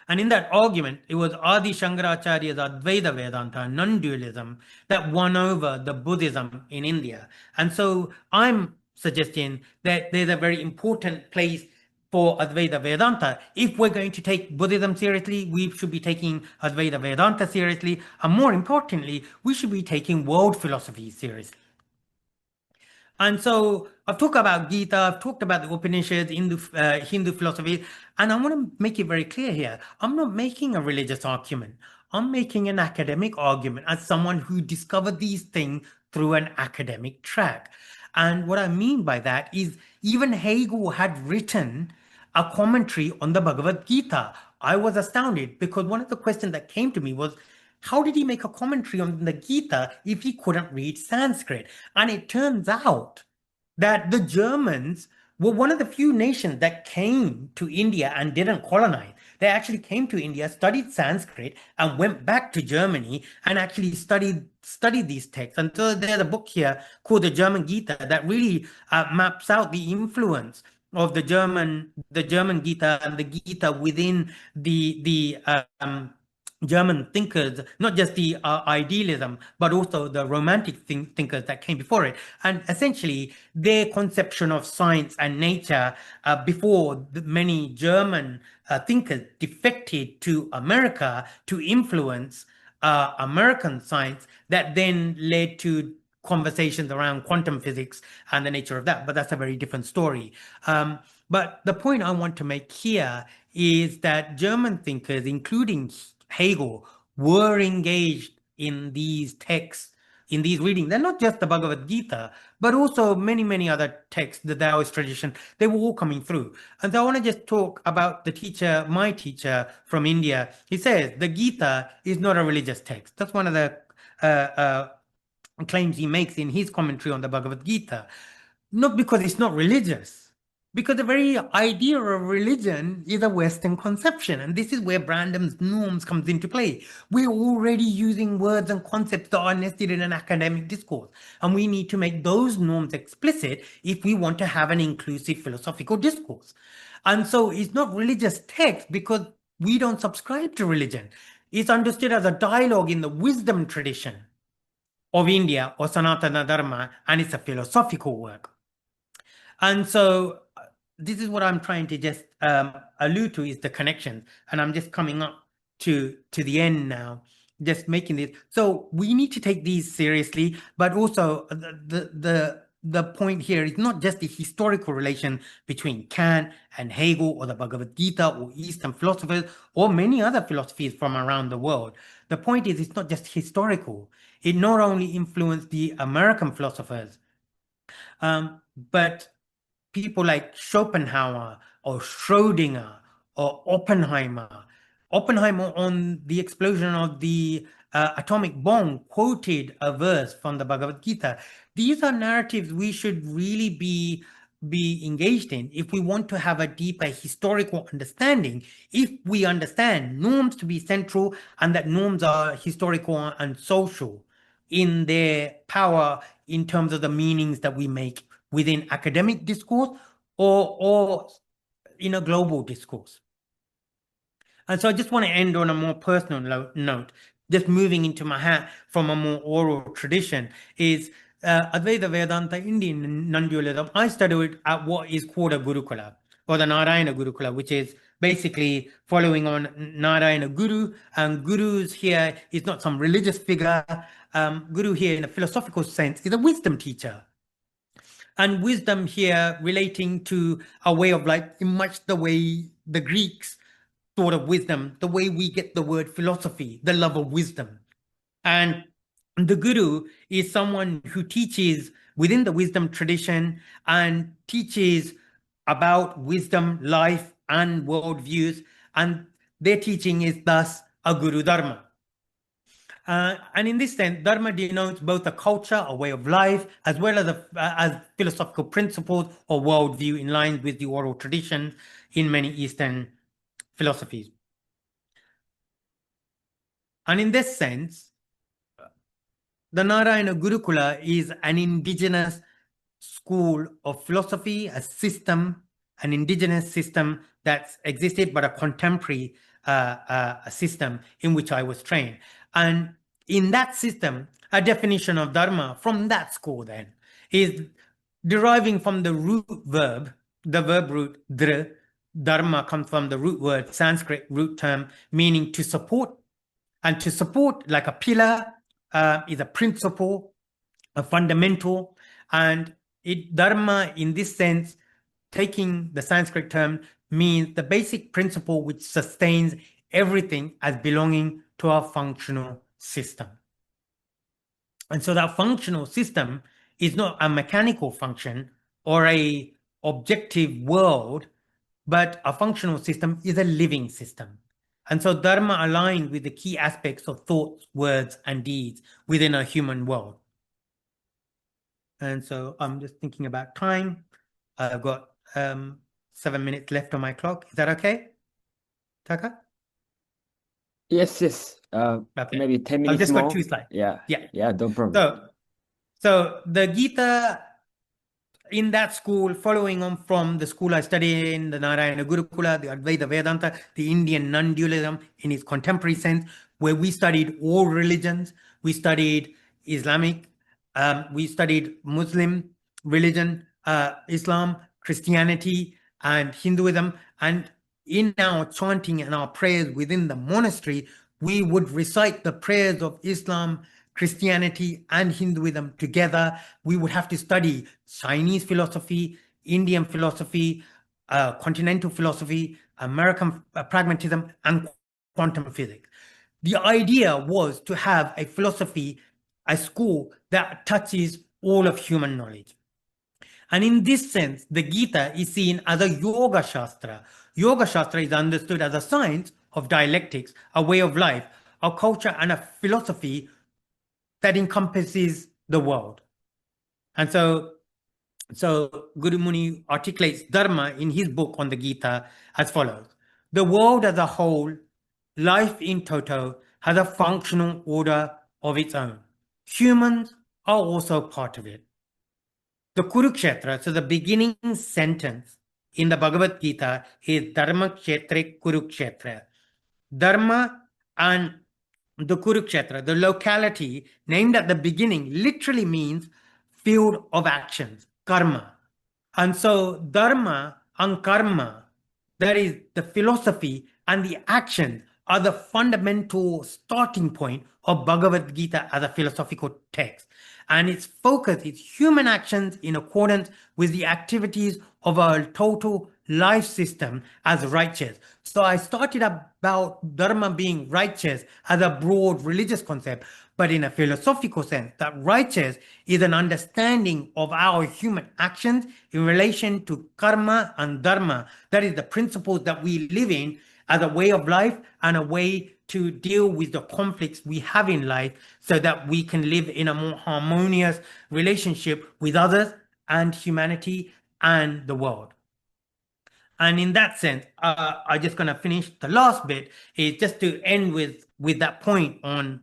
Speaker 1: And in that argument, it was Adi Shankaracharya's Advaita Vedānta, non-dualism, that won over the Buddhism in India. And so I'm suggesting that there's a very important place for Advaita Vedānta. If we're going to take Buddhism seriously, we should be taking Advaita Vedānta seriously. And more importantly, we should be taking world philosophy seriously. And so I've talked about Gita, I've talked about the Upanishads, Hindu philosophy, and I want to make it very clear here. I'm not making a religious argument. I'm making an academic argument as someone who discovered these things through an academic track. And what I mean by that is even Hegel had written a commentary on the Bhagavad Gita. I was astounded because one of the questions that came to me was, how did he make a commentary on the Gita if he couldn't read Sanskrit? And it turns out that the Germans were one of the few nations that came to India and didn't colonize. They actually came to India, studied Sanskrit, and went back to Germany and actually studied these texts. And so there's a book here called the German Gita that really maps out the influence of the German Gita and the Gita within the German thinkers, not just the idealism, but also the romantic thinkers that came before it. And essentially, their conception of science and nature before many German thinkers defected to America to influence American science, that then led to conversations around quantum physics and the nature of that. But that's a very different story. But the point I want to make here is that German thinkers, including Hegel, were engaged in these texts, in these readings. They're not just the Bhagavad Gita, but also many, many other texts, the Taoist tradition. They were all coming through. And so I want to just talk about the teacher, my teacher from India. He says the Gita is not a religious text. That's one of the claims he makes in his commentary on the Bhagavad Gita. Not because it's not religious, because the very idea of religion is a Western conception. And this is where Brandom's norms comes into play. We're already using words and concepts that are nested in an academic discourse. And we need to make those norms explicit if we want to have an inclusive philosophical discourse. And so it's not religious text because we don't subscribe to religion. It's understood as a dialogue in the wisdom tradition of India or Sanatana Dharma, and it's a philosophical work. And so this is what I'm trying to just allude to, is the connection. And I'm just coming up to the end now, just making this. So we need to take these seriously, but also the point here is not just the historical relation between Kant and Hegel or the Bhagavad Gita or Eastern philosophers or many other philosophies from around the world. The point is it's not just historical. It not only influenced the American philosophers, but people like Schopenhauer or Schrödinger or Oppenheimer. Oppenheimer, on the explosion of the atomic bomb, quoted a verse from the Bhagavad Gita. These are narratives we should really be engaged in if we want to have a deeper historical understanding, if we understand norms to be central and that norms are historical and social in their power in terms of the meanings that we make within academic discourse or in a global discourse. And so I just want to end on a more personal note, just moving into my hat from a more oral tradition, is Advaita Vedānta, Indian non-dualism. I studied at what is called a Gurukula, or the Narayana Gurukula, which is basically following on Narayana Guru. And Gurus here is not some religious figure. Guru here, in a philosophical sense, is a wisdom teacher. And wisdom here relating to a way of life in much the way the Greeks thought of wisdom, the way we get the word philosophy, the love of wisdom. And the guru is someone who teaches within the wisdom tradition and teaches about wisdom, life, and worldviews, and their teaching is thus a Guru Dharma. And in this sense, Dharma denotes both a culture, a way of life, as well as philosophical principles or worldview in line with the oral tradition in many Eastern philosophies. And in this sense, the Narayana Gurukula is an indigenous school of philosophy, a system, an indigenous system that's existed, but a contemporary system in which I was trained. And in that system, a definition of Dharma from that school then is deriving from the root verb, the verb root dhr. Dharma comes from the root word, Sanskrit root term, meaning to support. And to support, like a pillar, is a principle, a fundamental, and Dharma in this sense, taking the Sanskrit term, means the basic principle which sustains everything as belonging to our functional system. And so that functional system is not a mechanical function or a objective world, but a functional system is a living system. And so Dharma aligned with the key aspects of thoughts, words, and deeds within a human world. And so I'm just thinking about time. I've got 7 minutes left on my clock. Is that okay, Taka?
Speaker 2: Yes.
Speaker 1: Okay.
Speaker 2: Maybe 10 minutes
Speaker 1: I've just
Speaker 2: more.
Speaker 1: got 2 slides.
Speaker 2: Yeah, no problem.
Speaker 1: So the Gita in that school, following on from the school I studied in, the Narayana Gurukula, the Advaita Vedānta, the Indian non-dualism in its contemporary sense, where we studied all religions, we studied Islamic, we studied Muslim religion, Islam, Christianity, and Hinduism. And in our chanting and our prayers within the monastery, we would recite the prayers of Islam, Christianity, and Hinduism together. We would have to study Chinese philosophy, Indian philosophy, continental philosophy, American pragmatism, and quantum physics. The idea was to have a philosophy, a school that touches all of human knowledge. And in this sense, the Gita is seen as a Yoga Shastra. Yoga Shastra is understood as a science of dialectics, a way of life, a culture, and a philosophy that encompasses the world. And so Guru Muni articulates Dharma in his book on the Gita as follows. The world as a whole, life in toto, has a functional order of its own. Humans are also part of it. The Kurukshetra, so the beginning sentence in the Bhagavad Gita is Dharma Kshetre Kurukshetra. Dharma and the Kurukshetra, the locality named at the beginning, literally means field of actions, karma. And so Dharma and karma, that is the philosophy and the action, are the fundamental starting point of Bhagavad Gita as a philosophical text. And its focus is human actions in accordance with the activities of our total life system as righteous. So I started about Dharma being righteous as a broad religious concept, but in a philosophical sense, that righteous is an understanding of our human actions in relation to karma and dharma. That is the principles that we live in as a way of life and a way to deal with the conflicts we have in life so that we can live in a more harmonious relationship with others and humanity and the world. And in that sense, I'm just going to finish the last bit is just to end with that point on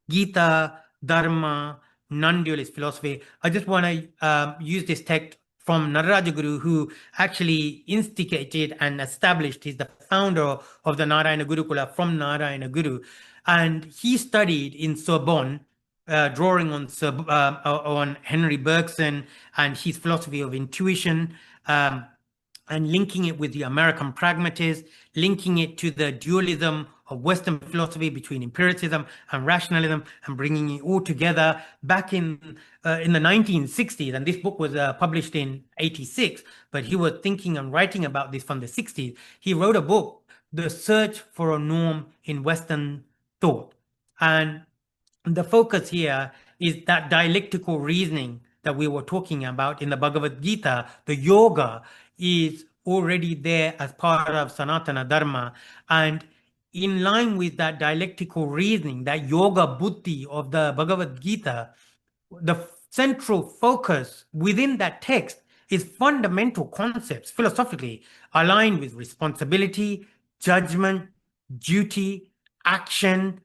Speaker 1: Gita, Dharma, non-dualist philosophy. I just want to use this text from Nararaja Guru, who actually instigated and established, he's the founder of the Narayana Gurukula from Narayana Guru. And he studied in Sorbonne, drawing on Henry Bergson and his philosophy of intuition, and linking it with the American pragmatists, linking it to the dualism of Western philosophy between empiricism and rationalism, and bringing it all together back in the 1960s. And this book was published in 86, but he was thinking and writing about this from the 60s. He wrote a book, The Search for a Norm in Western Thought. And the focus here is that dialectical reasoning that we were talking about in the Bhagavad Gita, the yoga, is already there as part of Sanatana Dharma. And in line with that dialectical reasoning, that yoga buddhi of the Bhagavad Gita, the central focus within that text is fundamental concepts philosophically aligned with responsibility, judgment, duty, action,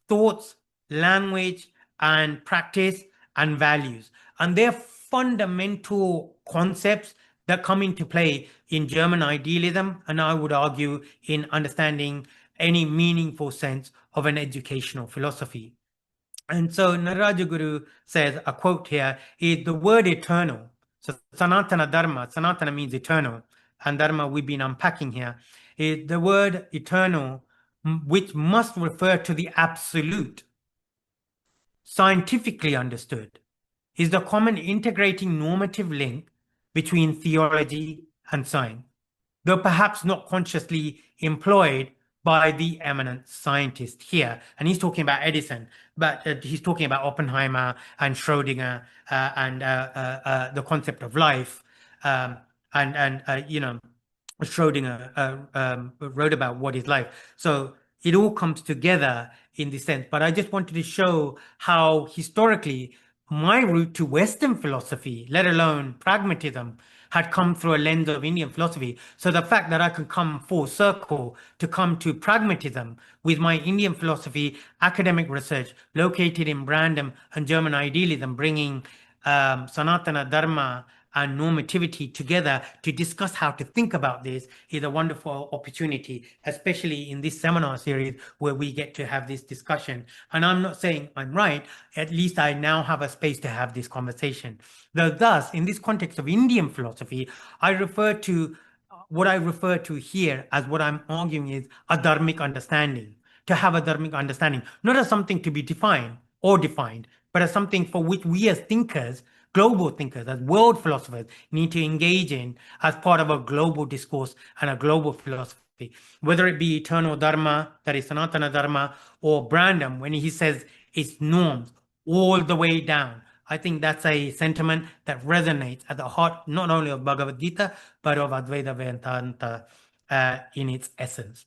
Speaker 1: thoughts, language, and practice, and values. And they're fundamental concepts that come into play in German idealism, and I would argue in understanding any meaningful sense of an educational philosophy. And so Narajaguru says, a quote here, is the word eternal. So Sanatana Dharma, Sanatana means eternal, and Dharma we've been unpacking here, is the word eternal, which must refer to the absolute, scientifically understood, is the common integrating normative link between theology and science, though perhaps not consciously employed by the eminent scientist here. And he's talking about Edison, but he's talking about Oppenheimer and Schrödinger and the concept of life. Schrödinger wrote about what is life. So it all comes together in this sense. But I just wanted to show how historically my route to Western philosophy, let alone pragmatism, had come through a lens of Indian philosophy. So the fact that I can come full circle to come to pragmatism with my Indian philosophy academic research located in Brandom and German idealism, bringing Sanatana Dharma and normativity together to discuss how to think about this, is a wonderful opportunity, especially in this seminar series where we get to have this discussion. And I'm not saying I'm right, at least I now have a space to have this conversation. Thus, in this context of Indian philosophy, I refer to what I refer to here as what I'm arguing is a dharmic understanding, to have a dharmic understanding, not as something to be defined or defined, but as something for which we as thinkers, global thinkers, as world philosophers, need to engage in as part of a global discourse and a global philosophy. Whether it be eternal dharma, that is Sanatana Dharma, or Brandom, when he says it's norms all the way down. I think that's a sentiment that resonates at the heart, not only of Bhagavad Gita, but of Advaita Vedānta in its essence.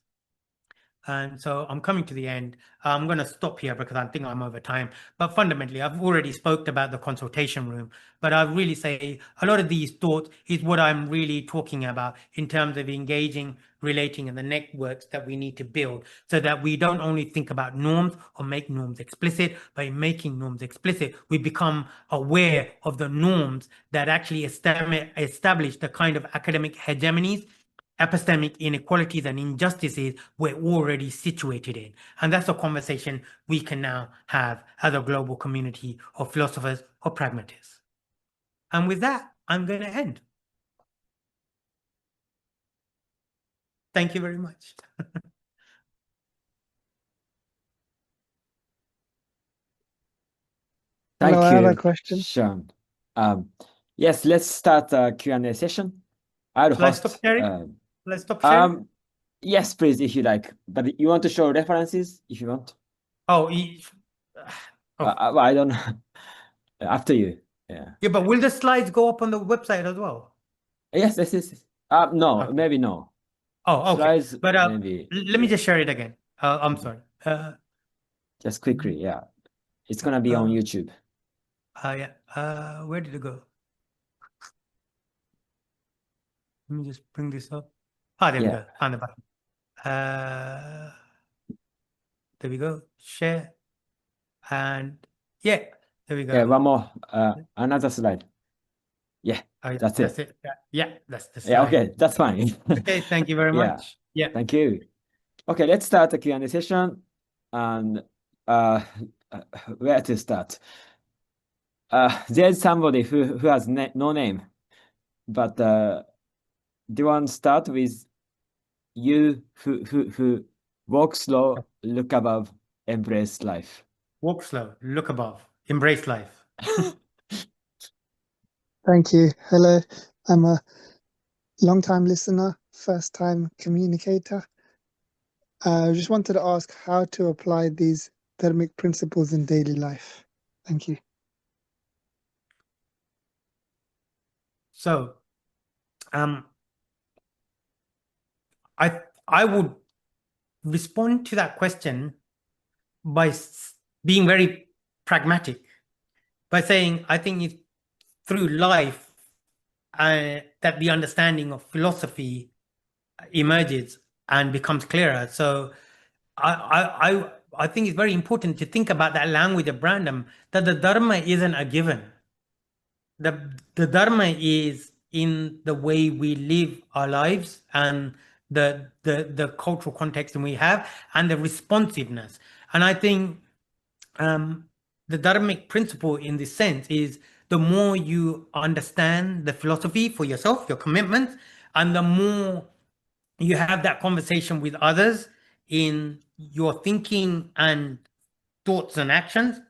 Speaker 1: And so I'm coming to the end. I'm going to stop here because I think I'm over time. But fundamentally, I've already spoke about the consultation room. But I really say a lot of these thoughts is what I'm really talking about in terms of engaging, relating, and the networks that we need to build so that we don't only think about norms or make norms explicit, but in making norms explicit, we become aware of the norms that actually establish the kind of academic hegemonies, epistemic inequalities and injustices we're already situated in. And that's a conversation we can now have as a global community of philosophers or pragmatists. And with that, I'm going to end. Thank you very much.
Speaker 2: Thank
Speaker 3: Hello,
Speaker 2: you,
Speaker 3: I have a question.
Speaker 2: Sean. Yes, let's start a Q&A session. I'll
Speaker 1: Shall I
Speaker 2: host.
Speaker 1: stop sharing? Let's stop sharing.
Speaker 2: Yes, please, if you like. But you want to show references if you want?
Speaker 1: Oh,
Speaker 2: well, I don't know. After you. Yeah.
Speaker 1: Yeah, but will the slides go up on the website as well?
Speaker 2: Yes. No,
Speaker 1: Okay.
Speaker 2: maybe no.
Speaker 1: Oh, okay.
Speaker 2: Slides,
Speaker 1: But
Speaker 2: maybe.
Speaker 1: let me just share it again. I'm sorry.
Speaker 2: Just quickly, yeah. It's gonna be on YouTube.
Speaker 1: Yeah. Where did it go? Let me just bring this up. There we go. On the bottom. There we go. Share. And yeah, there we go.
Speaker 2: Yeah, one more. Another slide. Yeah, that's
Speaker 1: it. Yeah, that's the slide.
Speaker 2: Yeah, okay, that's fine.
Speaker 1: Okay, thank you very much. Yeah.
Speaker 2: Thank you. Okay, let's start the Q&A session. And where to start? There's somebody who has no name, but do you want to start with you who walk slow, look above, embrace life?
Speaker 1: Walk slow, look above, embrace life.
Speaker 3: Thank you. Hello, I'm a long-time listener, first-time communicator. I just wanted to ask how to apply these dharmic principles in daily life. Thank you.
Speaker 1: So I would respond to that question by being very pragmatic, by saying I think it's through life that the understanding of philosophy emerges and becomes clearer. So I think it's very important to think about that language of Brandom, that the Dharma isn't a given. The Dharma is in the way we live our lives and the cultural context that we have and the responsiveness. And I think the Dharmic principle in this sense is the more you understand the philosophy for yourself, your commitments, and the more you have that conversation with others in your thinking and thoughts and actions,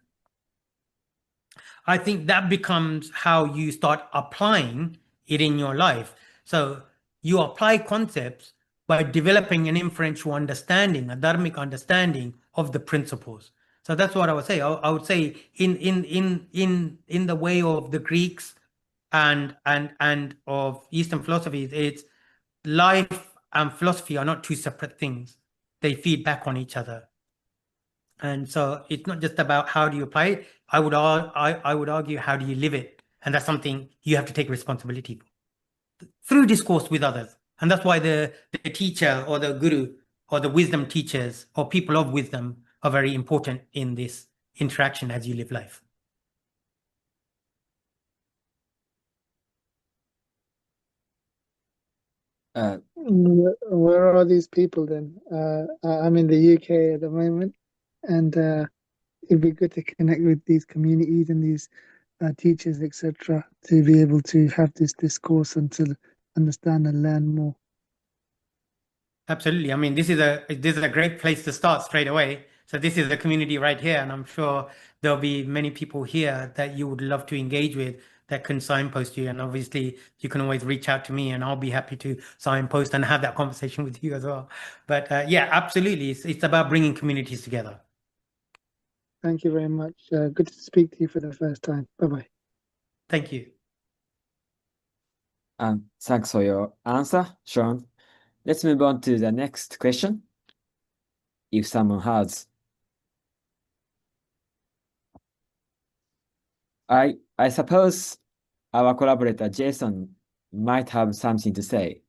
Speaker 1: I think that becomes how you start applying it in your life. So you apply concepts by developing an inferential understanding, a dharmic understanding of the principles. So that's what I would say. I would say in the way of the Greeks and of Eastern philosophies, it's life and philosophy are not two separate things. They feed back on each other. And so it's not just about how do you apply it. I would argue, how do you live it? And that's something you have to take responsibility for through discourse with others. And that's why the teacher or the guru or the wisdom teachers or people of wisdom are very important in this interaction as you live life.
Speaker 3: Where are these people then? I'm in the UK at the moment, and it'd be good to connect with these communities and these teachers, etc., to be able to have this discourse and to understand and learn more.
Speaker 1: Absolutely. I mean, this is a great place to start straight away. So this is the community right here, and I'm sure there'll be many people here that you would love to engage with that can signpost you. And obviously, you can always reach out to me, and I'll be happy to signpost and have that conversation with you as well. But yeah, absolutely, it's about bringing communities together.
Speaker 3: Thank you very much. Good to speak to you for the first time. Bye-bye.
Speaker 1: Thank you.
Speaker 2: Thanks for your answer, Sean. Let's move on to the next question, if someone has. I suppose our collaborator, Jason, might have something to say.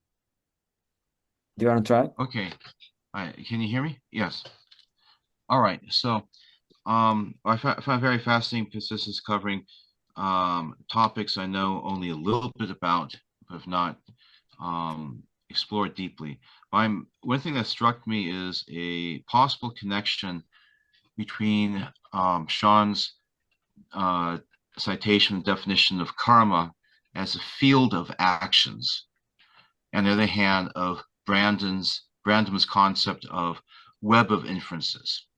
Speaker 2: Do you want to try?
Speaker 4: Okay. Can you hear me? Yes. All right. So I find very fascinating because this is covering topics I know only a little bit about, but have not explored deeply. One thing that struck me is a possible connection between Sean's citation definition of karma as a field of actions, and on the other hand of Brandon's concept of web of inferences.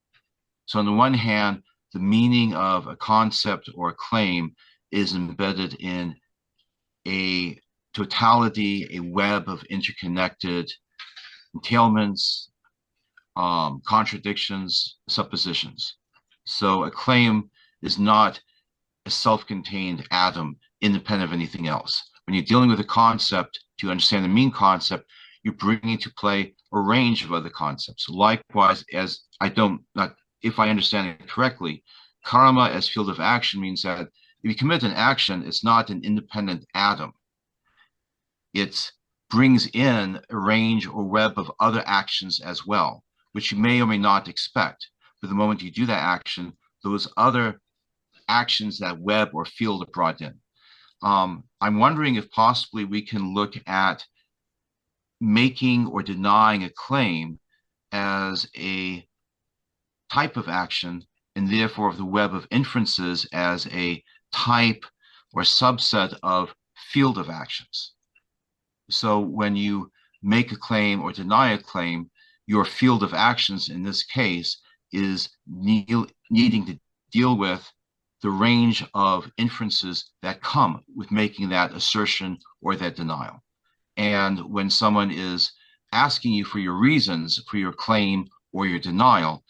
Speaker 4: So on the one hand, the meaning of a concept or a claim is embedded in a totality, a web of interconnected entailments, contradictions, suppositions. So a claim is not a self-contained atom independent of anything else. When you're dealing with a concept, to understand the mean concept, you bring into play a range of other concepts. Likewise, if I understand it correctly, karma as field of action means that if you commit an action, it's not an independent atom. It brings in a range or web of other actions as well, which you may or may not expect. But the moment you do that action, those other actions, that web or field are brought in. I'm wondering if possibly we can look at making or denying a claim as a type of action, and therefore the web of inferences as a type or subset of field of actions. So when you make a claim or deny a claim, your field of actions in this case is needing to deal with the range of inferences that come with making that assertion or that denial. And when someone is asking you for your reasons for your claim or your denial,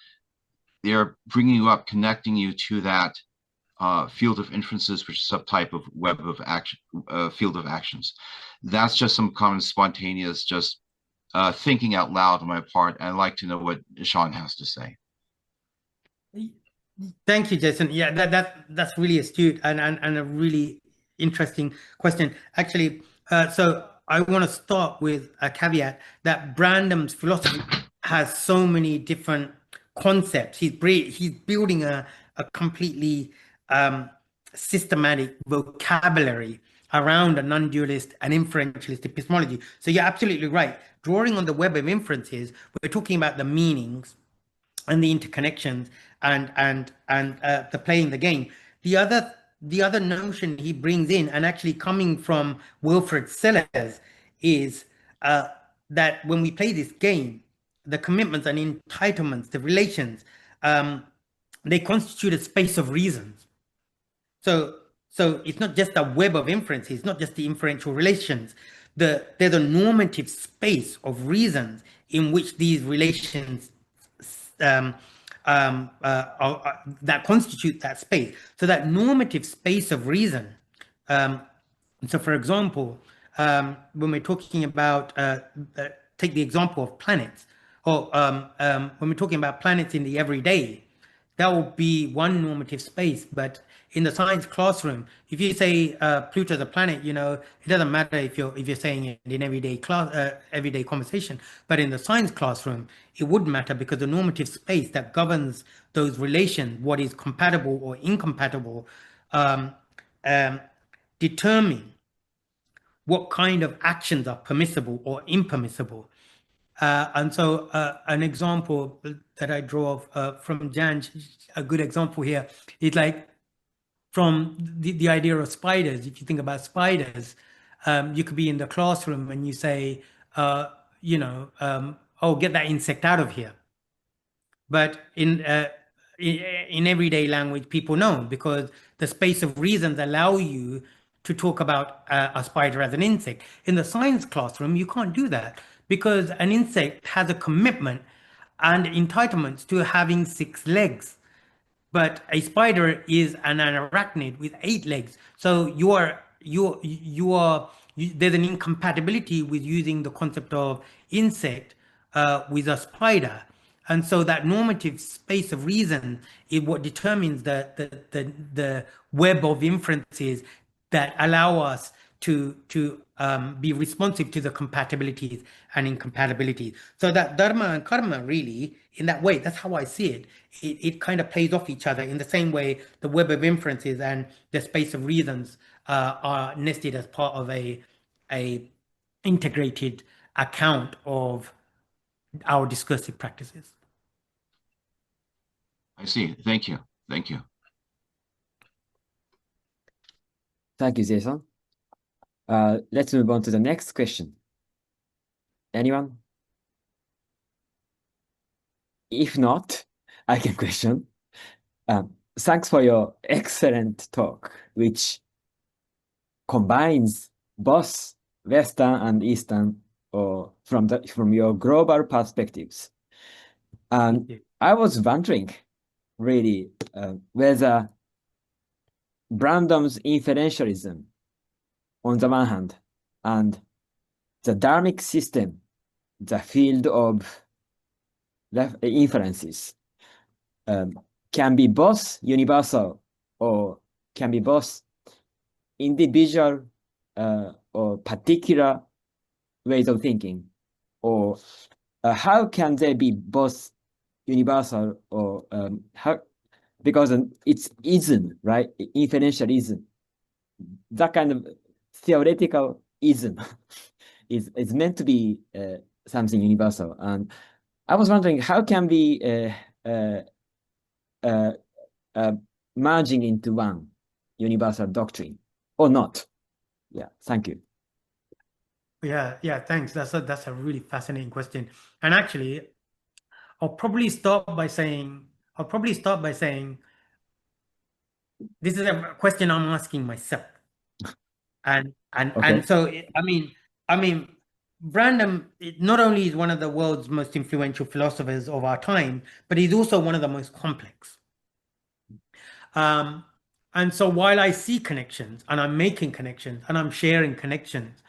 Speaker 4: they're bringing you up, connecting you to that field of inferences, which is a subtype of web of action, field of actions. That's just some common spontaneous, just thinking out loud on my part. And I'd like to know what Shone has to say.
Speaker 1: Thank you, Jason. Yeah, that's really astute and a really interesting question. Actually, so I want to start with a caveat that Brandom's philosophy has so many different concepts. He's building a completely systematic vocabulary around a non-dualist and inferentialist epistemology. So you're absolutely right. Drawing on the web of inferences, we're talking about the meanings and the interconnections and the playing the game. The other notion he brings in, and actually coming from Wilfred Sellers, is that when we play this game, the commitments and entitlements, the relations, they constitute a space of reasons. So it's not just a web of inference. It's not just the inferential relations. There's a normative space of reasons in which these relations that constitute that space. So that normative space of reason. So, for example, when we're talking about, take the example of planets, or when we're talking about planets in the everyday, that will be one normative space. But in the science classroom, if you say Pluto's a planet, you know, it doesn't matter if you're saying it in everyday class, everyday conversation. But in the science classroom, it would matter, because the normative space that governs those relations, what is compatible or incompatible, determine what kind of actions are permissible or impermissible. And so an example that I draw from Jan, a good example here, is like from the idea of spiders. If you think about spiders, you could be in the classroom and you say, you know, oh, get that insect out of here. But in everyday language, people know, because the space of reasons allow you to talk about a spider as an insect. In the science classroom, you can't do that, because an insect has a commitment and entitlements to having 6 legs. But a spider is an arachnid with 8 legs. So there's an incompatibility with using the concept of insect with a spider. And so that normative space of reason is what determines the web of inferences that allow us to be responsive to the compatibilities and incompatibilities. So that dharma and karma, really, in that way, that's how I see it. It kind of plays off each other in the same way the web of inferences and the space of reasons are nested as part of a integrated account of our discursive practices.
Speaker 4: I see. Thank you. Thank you.
Speaker 2: Thank you, Jason. Let's move on to the next question. Anyone? If not, I can question. Thanks for your excellent talk, which combines both Western and Eastern, or from your global perspectives. And I was wondering, really, whether Brandom's inferentialism, on the one hand, and the Dharmic system, the field of inferences, can be both universal or can be both individual or particular ways of thinking, or how can they be both universal or how, because it's ism, right? Inferentialism, that kind of theoretical ism is meant to be something universal. And I was wondering, how can we merging into one universal doctrine or not? Yeah, thank you.
Speaker 1: Yeah, thanks. That's a really fascinating question. And actually, I'll probably start by saying this is a question I'm asking myself. And so I mean Brandom not only is one of the world's most influential philosophers of our time, but he's also one of the most complex. And And so while I see connections and I'm making connections and I'm sharing connections,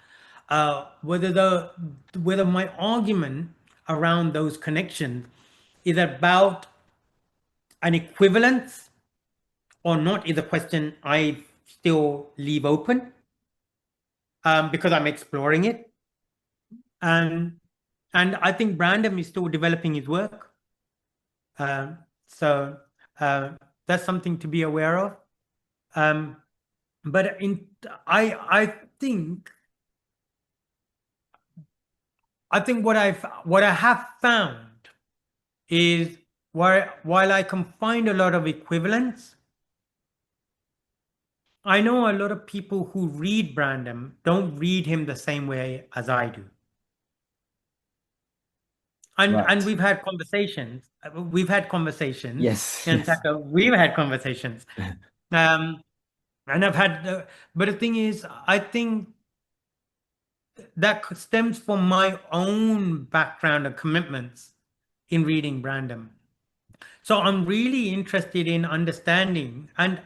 Speaker 1: whether my argument around those connections is about an equivalence or not is a question I still leave open, because I'm exploring it. And I think Brandom is still developing his work. So that's something to be aware of. But I think what I have found is while I can find a lot of equivalence, I know a lot of people who read Brandom don't read him the same way as I do. And we've had conversations.
Speaker 2: Yes.
Speaker 1: And Taka, we've had conversations. And I've had, but the thing is, I think that stems from my own background and commitments in reading Brandom. So I'm really interested in understanding, and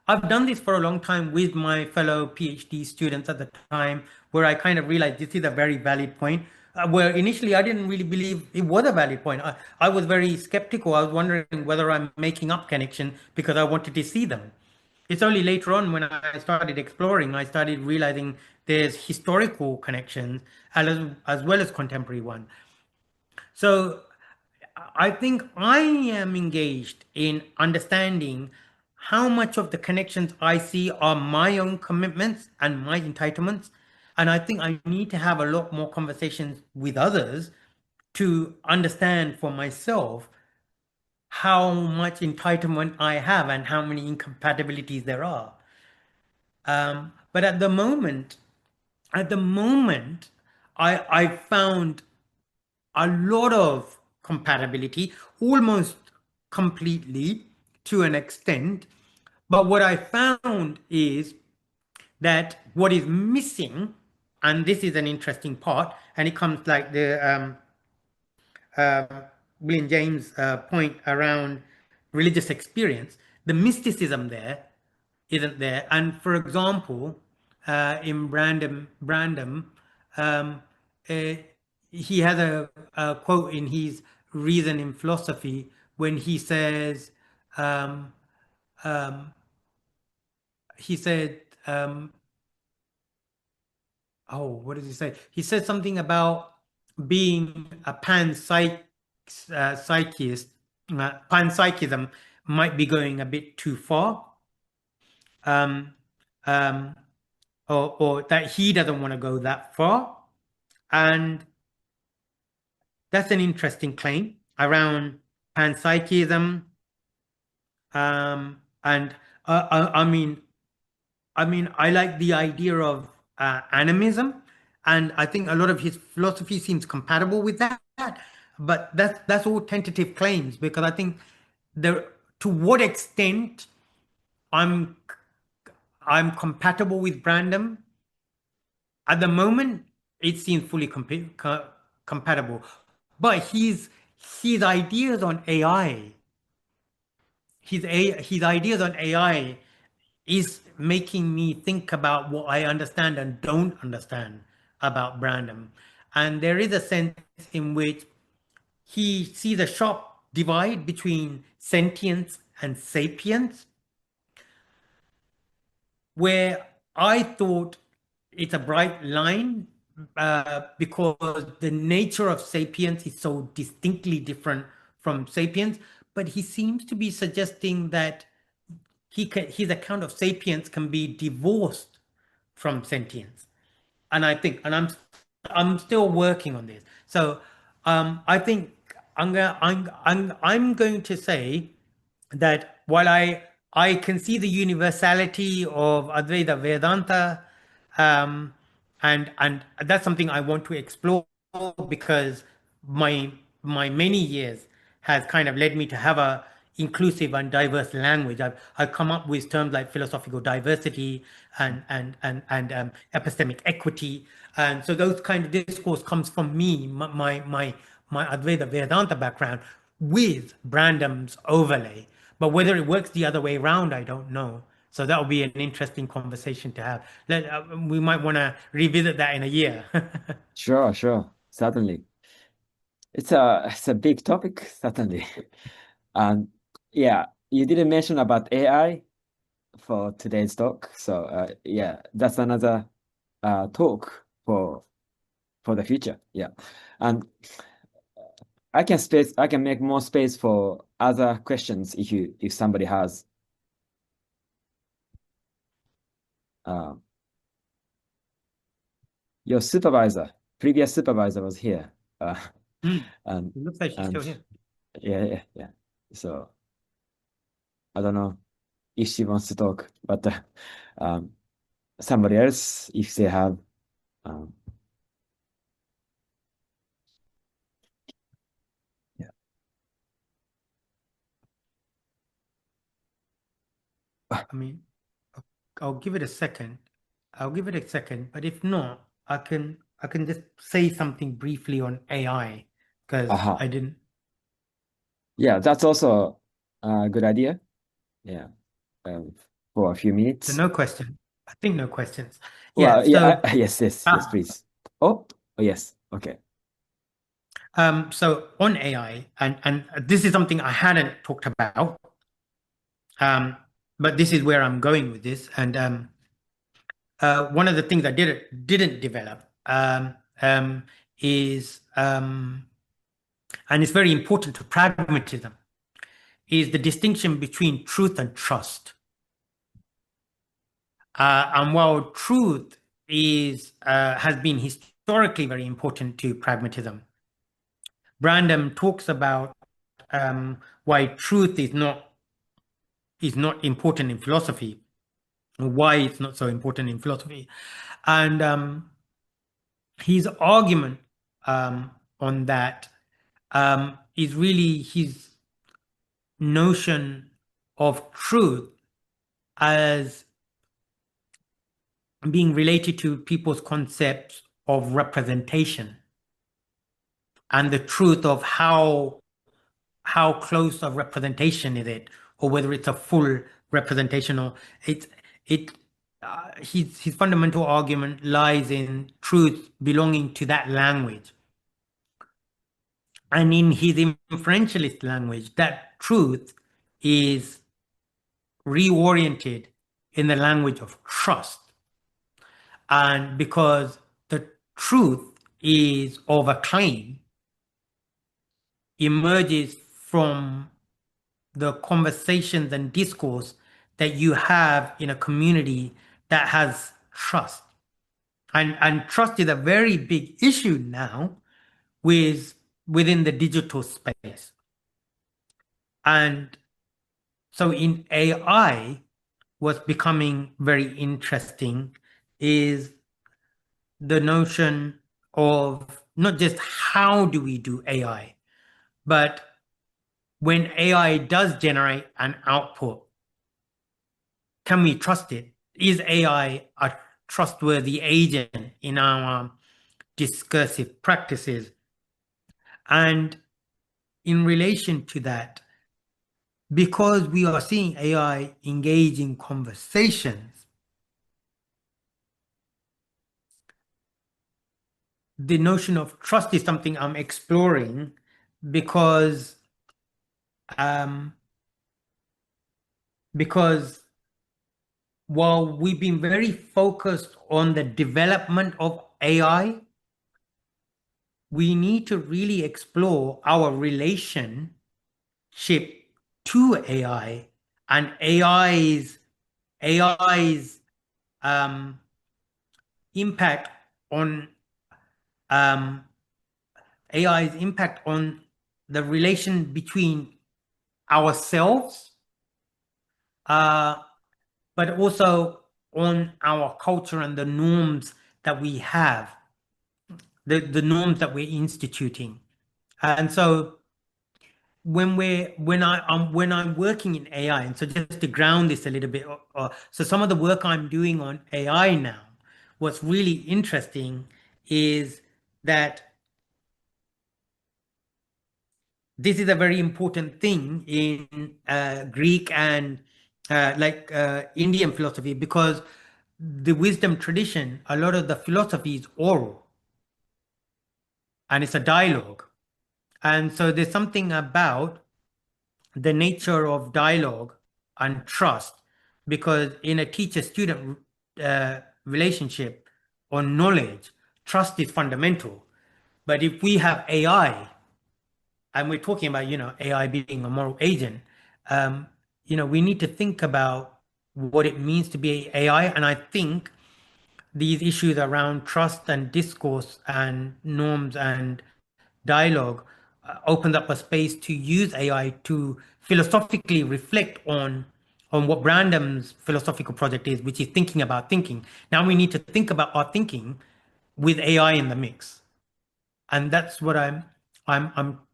Speaker 1: I've done this for a long time with my fellow PhD students at the time, where I kind of realized this is a very valid point. Where initially I didn't really believe it was a valid point. I was very skeptical. I was wondering whether I'm making up connection because I wanted to see them. It's only later on when I started exploring, I started realizing there's historical connections as well as contemporary one. So I think I am engaged in understanding how much of the connections I see are my own commitments and my entitlements. And I think I need to have a lot more conversations with others to understand for myself how much entitlement I have and how many incompatibilities there are. But at the moment, I found a lot of compatibility, almost completely to an extent. But what I found is that what is missing, and this is an interesting part, and it comes like the William James point around religious experience, the mysticism there isn't there. And for example, in Brandom, he has a quote in his Reason in Philosophy when he says, he said, oh, what does he say? He said something about being a panpsychist. Panpsychism might be going a bit too far. Or that he doesn't want to go that far. And that's an interesting claim around panpsychism. And I mean, I like the idea of animism, and I think a lot of his philosophy seems compatible with that. But that's all tentative claims, because I think to what extent I'm compatible with Brandom at the moment, it seems fully compatible. But his ideas on AI, his ideas on AI is making me think about what I understand and don't understand about Brandom. And there is a sense in which he sees a sharp divide between sentience and sapience, where I thought it's a bright line, because the nature of sapience is so distinctly different from sapiens. But he seems to be suggesting that his account of sapience can be divorced from sentience. And I think, and I'm still working on this. So I think I'm going to say that while I can see the universality of Advaita Vedānta, and that's something I want to explore, because my many years has kind of led me to have a inclusive and diverse language. I've come up with terms like philosophical diversity and epistemic equity, and so those kind of discourse comes from me, my Advaita Vedānta background with Brandom's overlay. But whether it works the other way around, I don't know. So that will be an interesting conversation to have. We might want to revisit that in a year.
Speaker 2: Sure, certainly. It's a big topic, certainly. And yeah, you didn't mention about AI for today's talk. So yeah, that's another talk for the future. Yeah. And I can make more space for other questions if somebody has. Your previous supervisor was here. And
Speaker 1: It looks like she's still here.
Speaker 2: yeah. So I don't know if she wants to talk, but somebody else, if they have. Yeah.
Speaker 1: I mean, I'll give it a second. But if not, I can just say something briefly on AI because I didn't.
Speaker 2: Yeah, that's also a good idea. Yeah, for a few minutes.
Speaker 1: So no question. I think no questions.
Speaker 2: Well,
Speaker 1: Yeah.
Speaker 2: So yes, please. Oh, yes. Okay.
Speaker 1: So on AI, and this is something I hadn't talked about, but this is where I'm going with this. And one of the things I didn't develop is, and it's very important to pragmatism, is the distinction between truth and trust. And while truth has been historically very important to pragmatism, Brandom talks about why truth is not important in philosophy, why it's not so important in philosophy. And his argument on that is really his notion of truth as being related to people's concepts of representation and the truth of how close a representation is it, or whether it's a full representation, or his fundamental argument lies in truth belonging to that language. And in his inferentialist language, that truth is reoriented in the language of trust. And because the truth is of a claim, emerges from the conversations and discourse that you have in a community that has trust. And trust is a very big issue now within the digital space. And so in AI, what's becoming very interesting is the notion of not just how do we do AI, but when AI does generate an output, can we trust it? Is AI a trustworthy agent in our discursive practices? And in relation to that, because we are seeing AI engage in conversations, the notion of trust is something I'm exploring because while we've been very focused on the development of AI, we need to really explore our relationship to AI and AI's impact on the relation between ourselves, but also on our culture and the norms that we have, the norms that we're instituting. And so when I'm working in AI, and so just to ground this a little bit, so some of the work I'm doing on AI now, what's really interesting is that this is a very important thing in Greek and like Indian philosophy, because the wisdom tradition, a lot of the philosophy is oral and it's a dialogue. And so there's something about the nature of dialogue and trust, because in a teacher-student relationship or knowledge, trust is fundamental. But if we have AI, and we're talking about, AI being a moral agent, we need to think about what it means to be AI. And I think these issues around trust and discourse and norms and dialogue opens up a space to use AI to philosophically reflect on what Brandom's philosophical project is, which is thinking about thinking. Now we need to think about our thinking with AI in the mix, and that's what I'm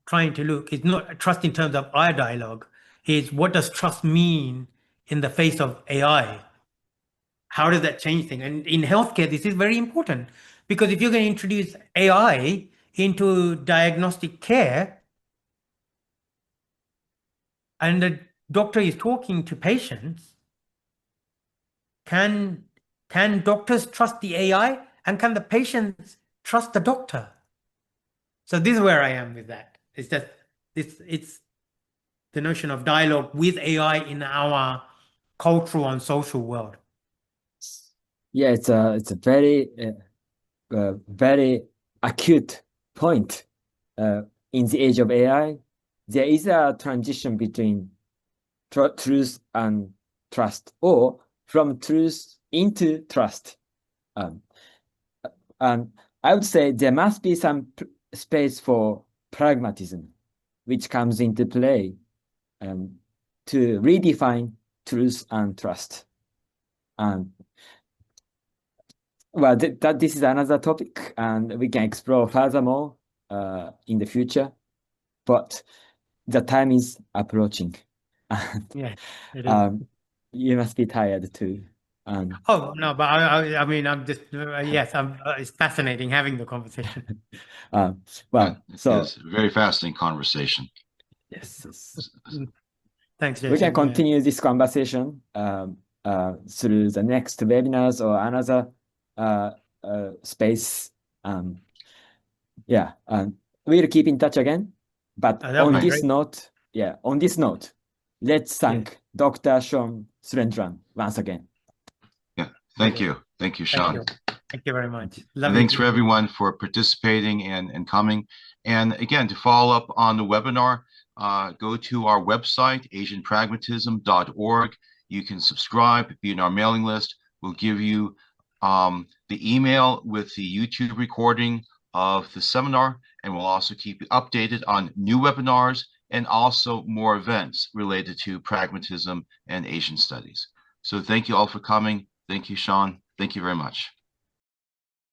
Speaker 1: trying to look. It's not trust in terms of our dialogue. Is what does trust mean in the face of AI? How does that change things? And in healthcare, this is very important, because if you're going to introduce AI into diagnostic care and the doctor is talking to patients, can doctors trust the AI, and can the patients trust the doctor? So this is where I am with that. It's just it's the notion of dialogue with AI in our cultural and social world.
Speaker 2: Yeah, it's a very very acute point. In the age of AI, there is a transition between truth and trust, or from truth into trust. And I would say there must be some space for pragmatism, which comes into play to redefine truth and trust. And well, this is another topic, and we can explore furthermore in the future. But the time is approaching.
Speaker 1: Yeah, it is.
Speaker 2: You must be tired too.
Speaker 1: Oh no, but I mean, I'm just yes, it's fascinating having the conversation.
Speaker 2: Well,
Speaker 4: It's a very fascinating conversation.
Speaker 2: Yes.
Speaker 1: Thanks, Jason.
Speaker 2: We can continue this conversation through the next webinars or another space. We'll keep in touch again. But on this note, let's thank Dr. Shone Surendran once again.
Speaker 4: Yeah, thank you. Thank you, Shone.
Speaker 1: Thank you very much.
Speaker 4: Thanks for everyone for participating and coming. And again, to follow up on the webinar, go to our website, asianpragmatism.org. You can subscribe, be in our mailing list. We'll give you the email with the YouTube recording of the seminar, and we'll also keep you updated on new webinars and also more events related to pragmatism and Asian studies. So thank you all for coming. Thank you, Shone. Thank you very much.